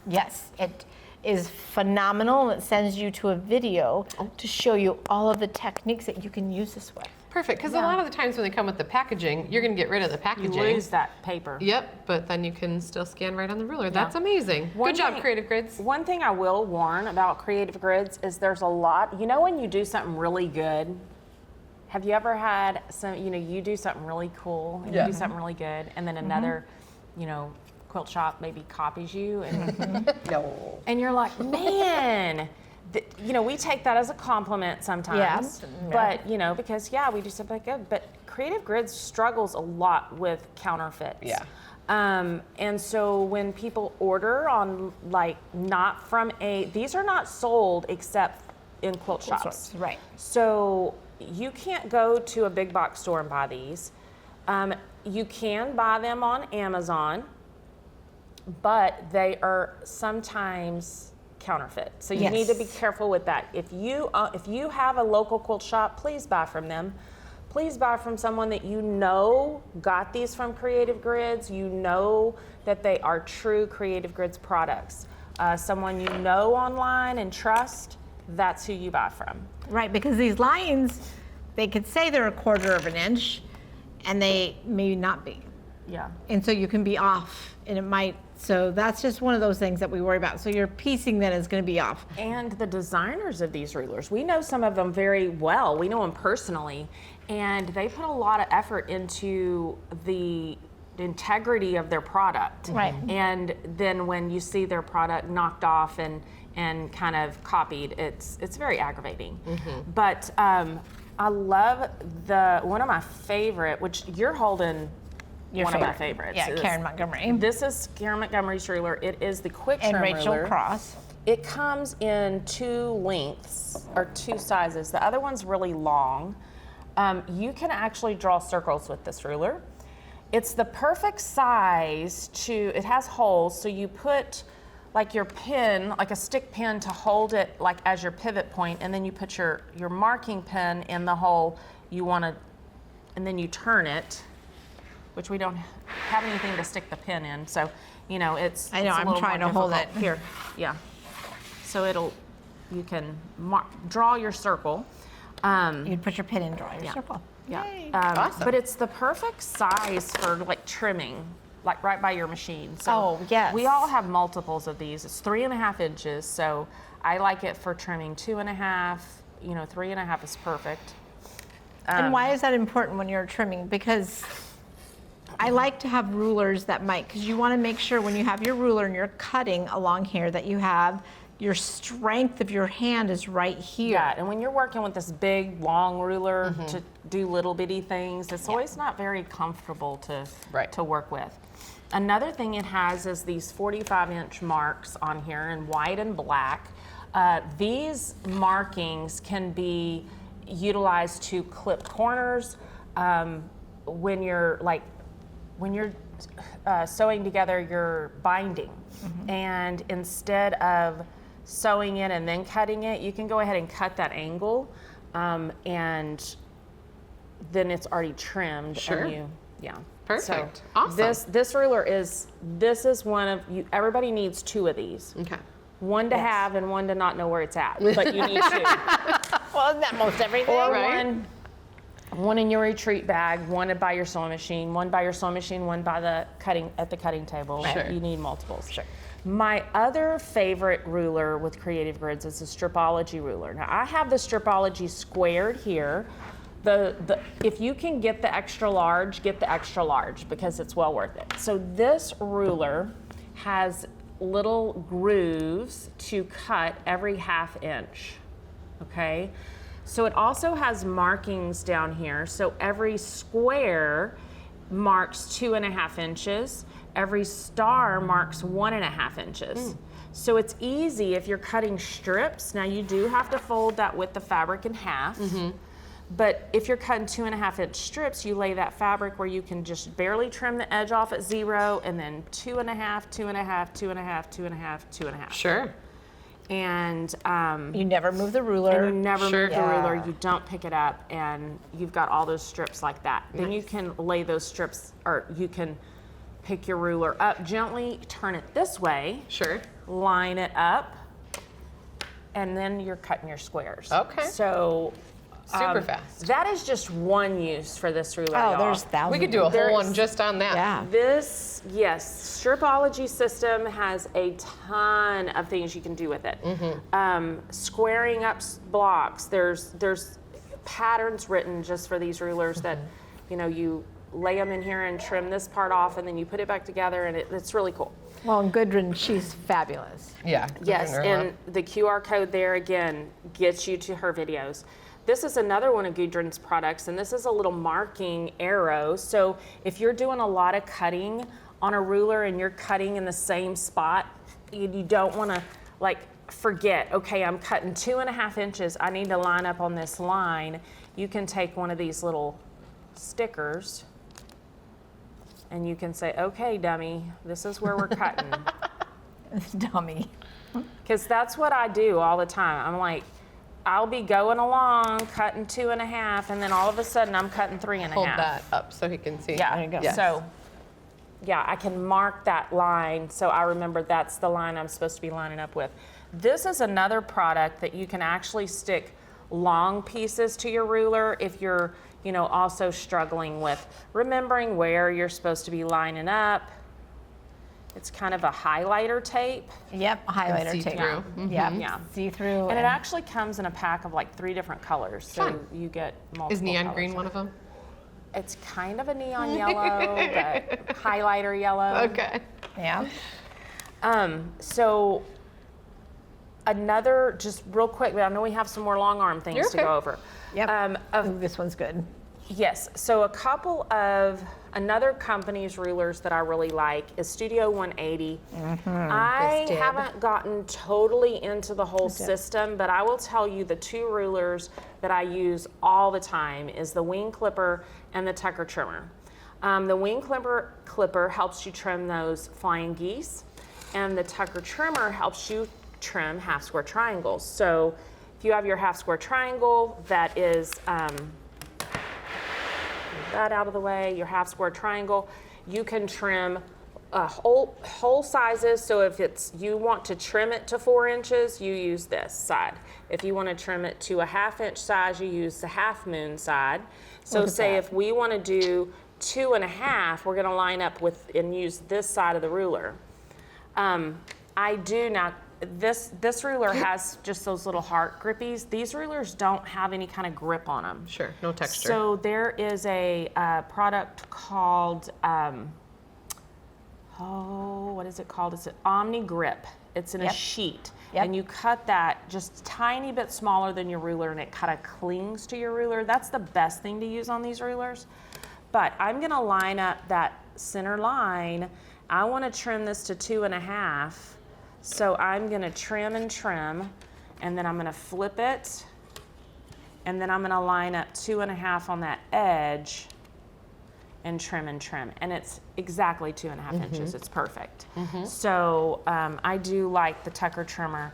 Yes, it is phenomenal. It sends you to a video to show you all of the techniques that you can use this with. Perfect, because a lot of the times when they come with the packaging, you're going to get rid of the You packaging. lose that paper. Yep, but then you can still scan right on the ruler. That's amazing. One Good job, thing- Creative Grids. One thing I will warn about Creative Grids is there's a lot, when you do something really good, have you ever had you do something really cool and you do something really good and then another, quilt shop maybe copies you and No. and you're like, man, we take that as a compliment sometimes. Yeah. But, because, we do something good. But Creative Grids struggles a lot with counterfeits. Yeah. And so when people order on, not from these are not sold except in quilt shops. Right. So you can't go to a big box store and buy these. You can buy them on Amazon, but they are sometimes counterfeit. So you need to be careful with that. If you have a local quilt shop, please buy from them. Please buy from someone that got these from Creative Grids. You know that they are true Creative Grids products. Someone you know online and trust, that's who you buy from. Right, because these lines, they could say they're 1/4 of an inch, and they may not be. Yeah. And so you can be off, and it might, so that's just one of those things that we worry about. So your piecing then is going to be off. And the designers of these rulers, we know some of them very well. We know them personally, and they put a lot of effort into the integrity of their product. Right. And then when you see their product knocked off and kind of copied, it's very aggravating. But I love one of my favorite, which you're holding. One of my favorites. Yeah, Karen Montgomery. This is Karen Montgomery's ruler. It is the quick trim And Rachel ruler. Cross. It comes in 2 lengths or 2 sizes. The other one's really long. You can actually draw circles with this ruler. It's the perfect size it has holes, so you put like your pin, like a stick pin to hold it like as your pivot point, and then you put your marking pin in the hole you want to, and then you turn it, which we don't have anything to stick the pin in, so you know it's. I know, it's a I'm little trying more to hold difficult. it. Here, yeah. So you can draw your circle. You'd put your pin in, draw your Yeah. circle. Yeah. Yay. Awesome. But it's the perfect size for like trimming, like right by your machine. So Oh, yes. we all have multiples of these. It's 3.5 inches, so I like it for trimming 2.5. 3.5 is perfect. And why is that important when you're trimming? Because I like to have rulers because you want to make sure when you have your ruler and you're cutting along here that you have your strength of your hand is right here. Yeah, and when you're working with this big, long ruler to do little bitty things, it's always not very comfortable to work with. Another thing it has is these 45-inch marks on here in white and black. These markings can be utilized to clip corners when you're sewing together your binding. And instead of sewing it and then cutting it, you can go ahead and cut that angle, and then it's already trimmed. Sure. And Perfect. So Awesome. This ruler is one of you. Everybody needs 2 of these. Okay. One to have and one to not know where it's at, but you need 2. Well, isn't that most everything? Or Right. one in your retreat bag, one by your sewing machine, one by the cutting table. Sure. You need multiples. Sure. My other favorite ruler with Creative Grids is the Stripology ruler. Now I have the Stripology squared here. If you can get the extra large, get the extra large because it's well worth it. So this ruler has little grooves to cut every 1/2 inch. Okay. So it also has markings down here. So every square marks 2.5 inches. Every star marks 1.5 inches. So it's easy if you're cutting strips. Now you do have to fold that with the fabric in half. But if you're cutting 2.5-inch strips, you lay that fabric where you can just barely trim the edge off at 0, and then 2.5, 2.5, 2.5, 2.5, 2.5. Sure. And You never move the ruler. you never Sure. move the ruler, you don't pick it up, and you've got all those strips like that. Then you can lay those strips, or you can pick your ruler up gently, turn it this way, Sure. line it up, and then you're cutting your squares. Okay. So Super fast. that is just one use for this ruler. Oh, y'all. there's thousands. We could do a whole There's- one just on that. Yeah. This, yes, Stripology system has a ton of things you can do with it. Squaring up blocks. There's patterns written just for these rulers that, you lay them in here and trim this part off, and then you put it back together, and it's really cool. Well, and Gudrun, she's fabulous. Yeah. Yes, and the QR code there again gets you to her videos. This is another one of Gudrun's products, and this is a little marking arrow. So if you're doing a lot of cutting on a ruler and you're cutting in the same spot, you don't want to forget, okay, I'm cutting 2.5 inches. I need to line up on this line. You can take one of these little stickers and you can say, okay, dummy, this is where we're cutting. Dummy. Because that's what I do all the time. I'm like, I'll be going along, cutting 2.5, and then all of a sudden I'm cutting 3.5. Hold that up so he can see. Yeah, There you go. Yes. So, yeah, I can mark that line so I remember that's the line I'm supposed to be lining up with. This is another product that you can actually stick long pieces to your ruler if you're also struggling with remembering where you're supposed to be lining up. It's kind of a highlighter tape. Yep, highlighter tape. see-through. Yep, Yeah. see-through. And it actually comes in a pack of like 3 different colors. So Fun. you get multiple Is neon colors. green one of them? It's kind of a neon yellow, but highlighter yellow. Okay. Yeah. So another, just real quick, I know we have some more long arm things You're to okay. go over. Yep. Of Ooh, this one's good. Yes, so a couple of another company's rulers that I really like is Studio 180. I This did. haven't gotten totally into the whole system, but I will tell you the 2 rulers that I use all the time is the wing clipper and the tucker trimmer. The wing clipper helps you trim those flying geese, and the tucker trimmer helps you trim half square triangles. So if you have your half square triangle that is that out of the way, your half square triangle, you can trim whole sizes. So if you want to trim it to 4 inches, you use this side. If you want to trim it to a 1/2 inch size, you use the half moon side. So Look at say that. if we want to do 2 1/2, we're going to line up with and use this side of the ruler. I do not. This ruler has just those little heart grippies. These rulers don't have any kind of grip on them. Sure, no texture. So there is a product called, what is it called? It's an Omni Grip. It's in a Yep. sheet. Yep. And you cut that just a tiny bit smaller than your ruler, and it kind of clings to your ruler. That's the best thing to use on these rulers. But I'm gonna line up that center line. I wanna trim this to 2 1/2. So I'm gonna trim and trim, and then I'm gonna flip it, and then I'm gonna line up 2 1/2 on that edge and trim and trim. And it's exactly 2 1/2 inches, it's perfect. So I do like the tucker trimmer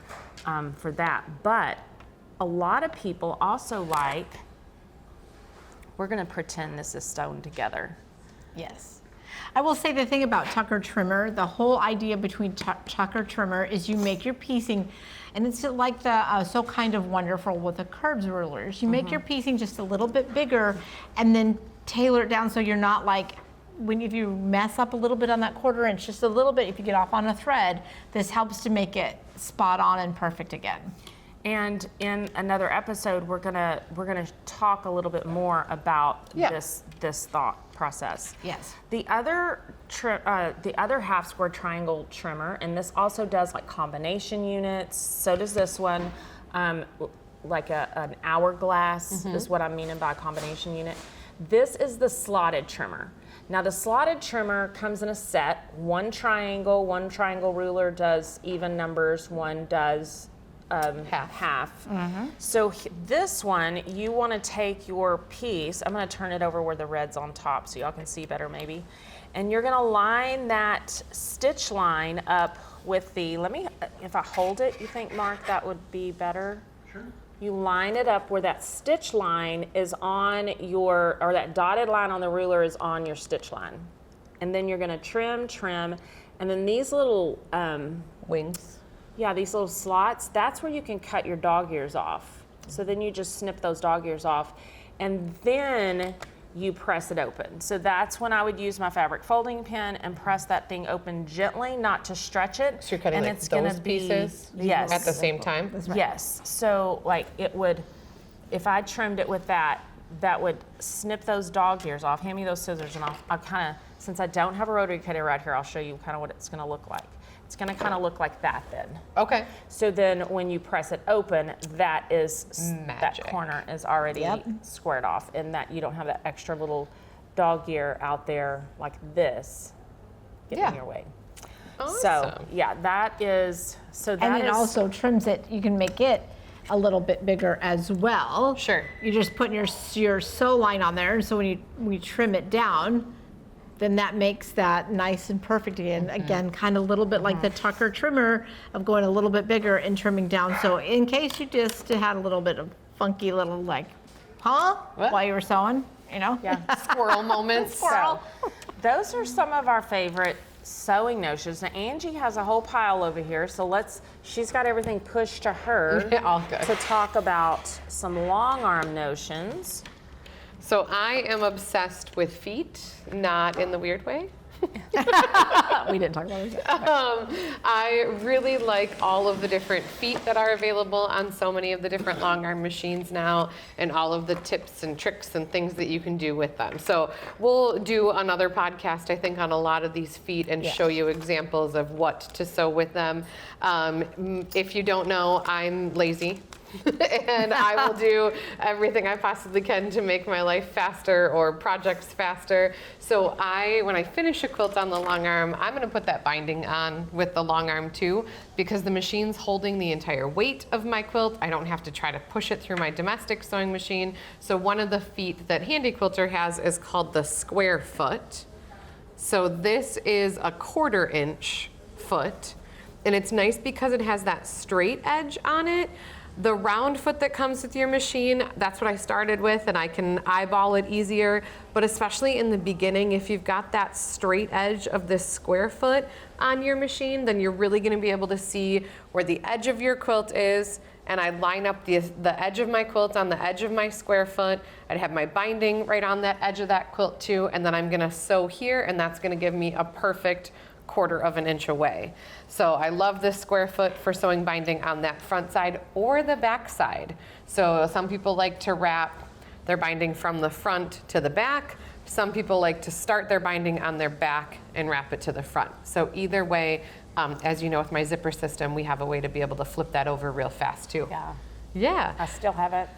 for that. But a lot of people also like, we're gonna pretend this is sewn together. Yes. I will say the thing about tucker trimmer, the whole idea between tucker trimmer is you make your piecing, and it's like the So Kind of Wonderful with the curves rulers. You make your piecing just a little bit bigger and then tailor it down so you're not like, if you mess up a little bit on that 1/4 inch, just a little bit, if you get off on a thread, this helps to make it spot on and perfect again. And in another episode, we're gonna talk a little bit more about this thought process. Yes. The other half square triangle trimmer, and this also does like combination units. So does this one, like an hourglass is what I'm meaning by a combination unit. This is the slotted trimmer. Now the slotted trimmer comes in a set. One triangle ruler does even numbers. One does half. So this one, you want to take your piece. I'm going to turn it over where the red's on top so y'all can see better maybe. And you're going to line that stitch line up with the, if I hold it, you think, Mark, that would be better? Sure. You line it up where that stitch line is on or that dotted line on the ruler is on your stitch line. And then you're going to trim, and then these little Wings. yeah, these little slots, that's where you can cut your dog ears off. So then you just snip those dog ears off, and then you press it open. So that's when I would use my fabric folding pin and press that thing open gently, not to stretch it. So you're cutting and like it's those gonna be, pieces yes, at the same time? yes. So like it would, if I trimmed it with that would snip those dog ears off. Hand me those scissors, and I'll kind of, since I don't have a rotary cutter right here, I'll show you kind of what it's gonna look like. It's gonna kind of look like that then. Okay. So then when you press it open, that Magic. corner is already squared off, and that you don't have that extra little dog ear out there like this getting in your way. Awesome. So yeah, that is, so that And it is- also trims it. You can make it a little bit bigger as well. Sure. You're just putting your sew line on there, and so when you trim it down, then that makes that nice and perfect again. Again, kind of a little bit like the tucker trimmer of going a little bit bigger and trimming down. So in case you just had a little bit of funky little like, What? while you were sewing, you know? yeah. Squirrel moments. So, those are some of our favorite sewing notions. Now Angie has a whole pile over here, so she's got everything pushed to her All good. to talk about some long arm notions. So I am obsessed with feet, not in the weird way. We didn't talk about it. I really like all of the different feet that are available on so many of the different long arm machines now, and all of the tips and tricks and things that you can do with them. So we'll do another podcast, I think, on a lot of these feet and show you examples of what to sew with them. If you don't know, I'm lazy. And I will do everything I possibly can to make my life faster or projects faster. So when I finish a quilt on the long arm, I'm going to put that binding on with the long arm too, because the machine's holding the entire weight of my quilt. I don't have to try to push it through my domestic sewing machine. So one of the feet that Handy Quilter has is called the square foot. So this is a 1/4 inch foot, and it's nice because it has that straight edge on it. The round foot that comes with your machine, that's what I started with, and I can eyeball it easier. But especially in the beginning, if you've got that straight edge of this square foot on your machine, then you're really gonna be able to see where the edge of your quilt is. And I line up the edge of my quilt on the edge of my square foot. I'd have my binding right on that edge of that quilt too, and then I'm gonna sew here, and that's gonna give me a perfect 1/4 inch away. So I love this square foot for sewing binding on that front side or the back side. So some people like to wrap their binding from the front to the back. Some people like to start their binding on their back and wrap it to the front. So either way, as you know, with my zipper system, we have a way to be able to flip that over real fast too. Yeah. Yeah. I still have it.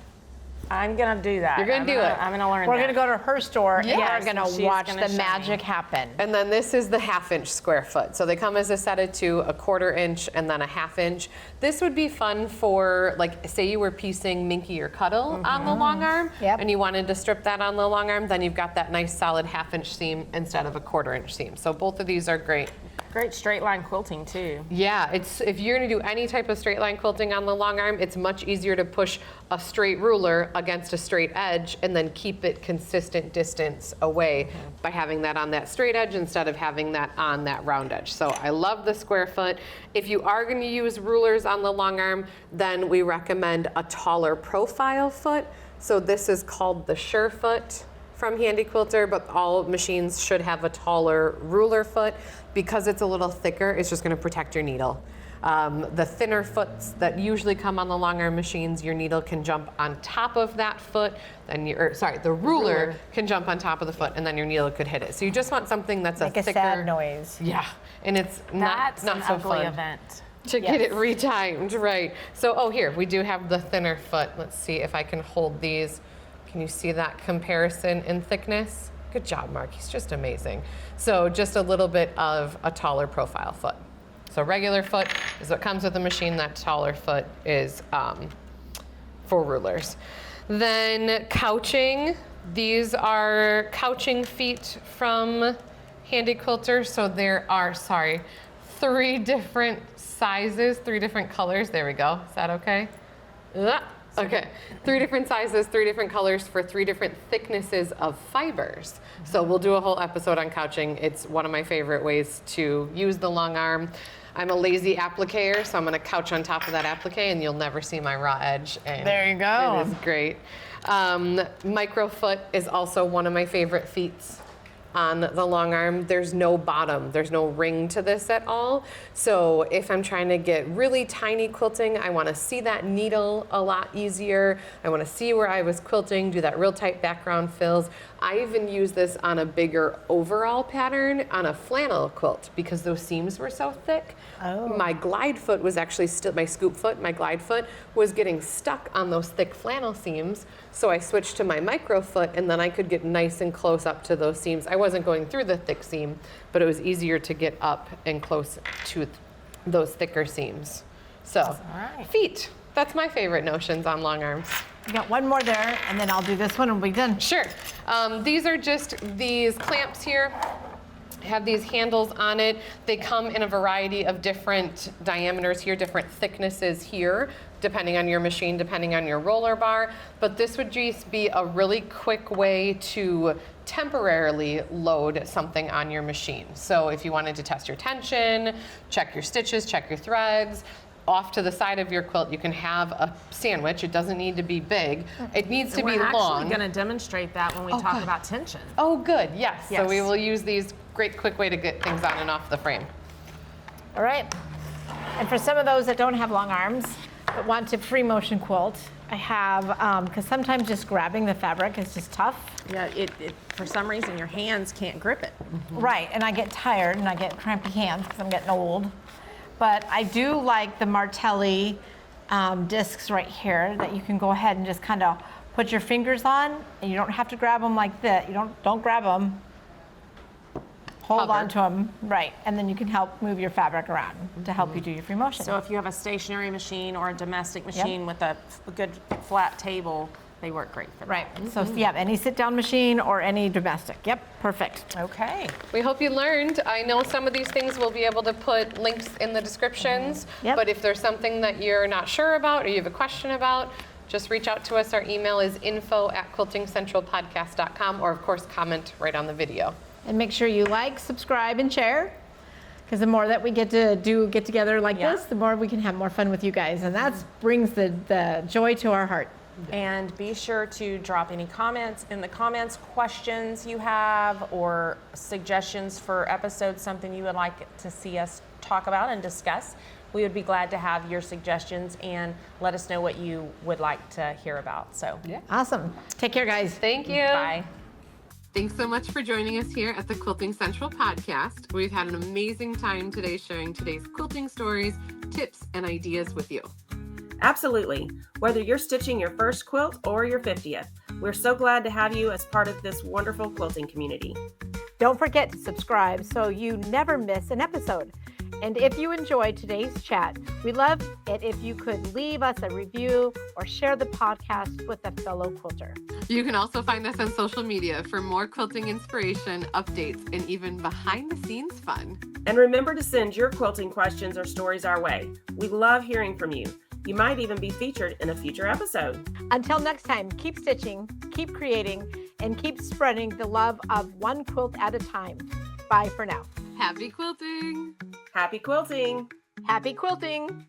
I'm gonna do that. You're gonna do it. I'm gonna learn We're that. going to go to her store Yes, and we're going she's to watch gonna the show me. magic happen. And then this is the 1/2 inch square foot. So they come as a set of two, a 1/4 inch and then a 1/2 inch. This would be fun for, like, say you were piecing Minky or Cuddle on the long arm, Yep. and you wanted to strip that on the long arm, then you've got that nice solid 1/2 inch seam instead of a 1/4 inch seam. So both of these are great. Great straight line quilting too. Yeah, if you're gonna do any type of straight line quilting on the long arm, it's much easier to push a straight ruler against a straight edge and then keep it consistent distance away by having that on that straight edge instead of having that on that round edge. So I love the square foot. If you are gonna use rulers on the long arm, then we recommend a taller profile foot. So this is called the Sure Foot from Handy Quilter, but all machines should have a taller ruler foot. Because it's a little thicker, it's just gonna protect your needle. The thinner foots that usually come on the long arm machines, your needle can jump on top of that foot, then the ruler can jump on top of the foot, and then your needle could hit it. So you just want something that's Make a a thicker. sad noise. Yeah, and it's That's not an so ugly fun event. to get it retimed, right? So, here, we do have the thinner foot. Let's see if I can hold these. Can you see that comparison in thickness? Good job, Mark. He's just amazing. So just a little bit of a taller profile foot. So regular foot is what comes with the machine. That taller foot is for rulers. Then couching. These are couching feet from Handy Quilter. So there are, 3 different sizes, 3 different colors. There we go. Is that okay? Okay, 3 different sizes, 3 different colors for 3 different thicknesses of fibers. So we'll do a whole episode on couching. It's one of my favorite ways to use the long arm. I'm a lazy appliquer, so I'm gonna couch on top of that applique and you'll never see my raw edge. And There you go. It is great. Micro foot is also one of my favorite feats on the long arm. There's no bottom, there's no ring to this at all. So if I'm trying to get really tiny quilting, I wanna see that needle a lot easier. I wanna see where I was quilting, do that real tight background fills. I even use this on a bigger overall pattern on a flannel quilt because those seams were so thick. Oh. My glide foot was actually still, my scoop foot, my glide foot was getting stuck on those thick flannel seams. So I switched to my micro foot and then I could get nice and close up to those seams. I wasn't going through the thick seam, but it was easier to get up and close to those thicker seams. So, right. feet. That's my favorite notions on long arms. I got one more there, and then I'll do this one and we'll be done. Sure. These are just these clamps here. Have these handles on it. They come in a variety of different diameters here, different thicknesses here, depending on your machine, depending on your roller bar. But this would just be a really quick way to temporarily load something on your machine. So if you wanted to test your tension, check your stitches, check your threads, off to the side of your quilt, you can have a sandwich. It doesn't need to be big. It needs to be We're long. actually going to demonstrate that when we talk good. about tension. Oh, good. Yes. So we Yes. will use these. Great quick way to get things on and off the frame. All right. And for some of those that don't have long arms but want to free motion quilt, I have, because sometimes just grabbing the fabric is just tough. Yeah, it for some reason your hands can't grip it. Right, and I get tired and I get crampy hands because I'm getting old. But I do like the Martelli discs right here that you can go ahead and just kind of put your fingers on, and you don't have to grab them like that. You don't grab them. Hold Hover. on to them, right, and then you can help move your fabric around to help you do your free motion. So if you have a stationary machine or a domestic machine with a good flat table, they work great for that. Right, so yeah, any sit-down machine or any domestic. Yep, perfect. Okay. We hope you learned. I know some of these things we'll be able to put links in the descriptions, Yep. but if there's something that you're not sure about or you have a question about, just reach out to us. Our email is info@quiltingcentralpodcast.com, or of course comment right on the video. And make sure you like, subscribe, and share, because the more that we get to get together like Yeah. this, the more we can have more fun with you guys, and that brings the joy to our heart. And be sure to drop any comments in the comments, questions you have, or suggestions for episodes, something you would like to see us talk about and discuss. We would be glad to have your suggestions, and let us know what you would like to hear about. So, Awesome. Take care, guys. Thank you. bye. Thanks so much for joining us here at the Quilting Central Podcast. We've had an amazing time today sharing today's quilting stories, tips, and ideas with you. Absolutely. Whether you're stitching your first quilt or your 50th, we're so glad to have you as part of this wonderful quilting community. Don't forget to subscribe so you never miss an episode. And if you enjoyed today's chat, we'd love it if you could leave us a review or share the podcast with a fellow quilter. You can also find us on social media for more quilting inspiration, updates, and even behind the scenes fun. And remember to send your quilting questions or stories our way. We love hearing from you. You might even be featured in a future episode. Until next time, keep stitching, keep creating, and keep spreading the love of one quilt at a time. Bye for now. Happy quilting! Happy quilting! Happy quilting!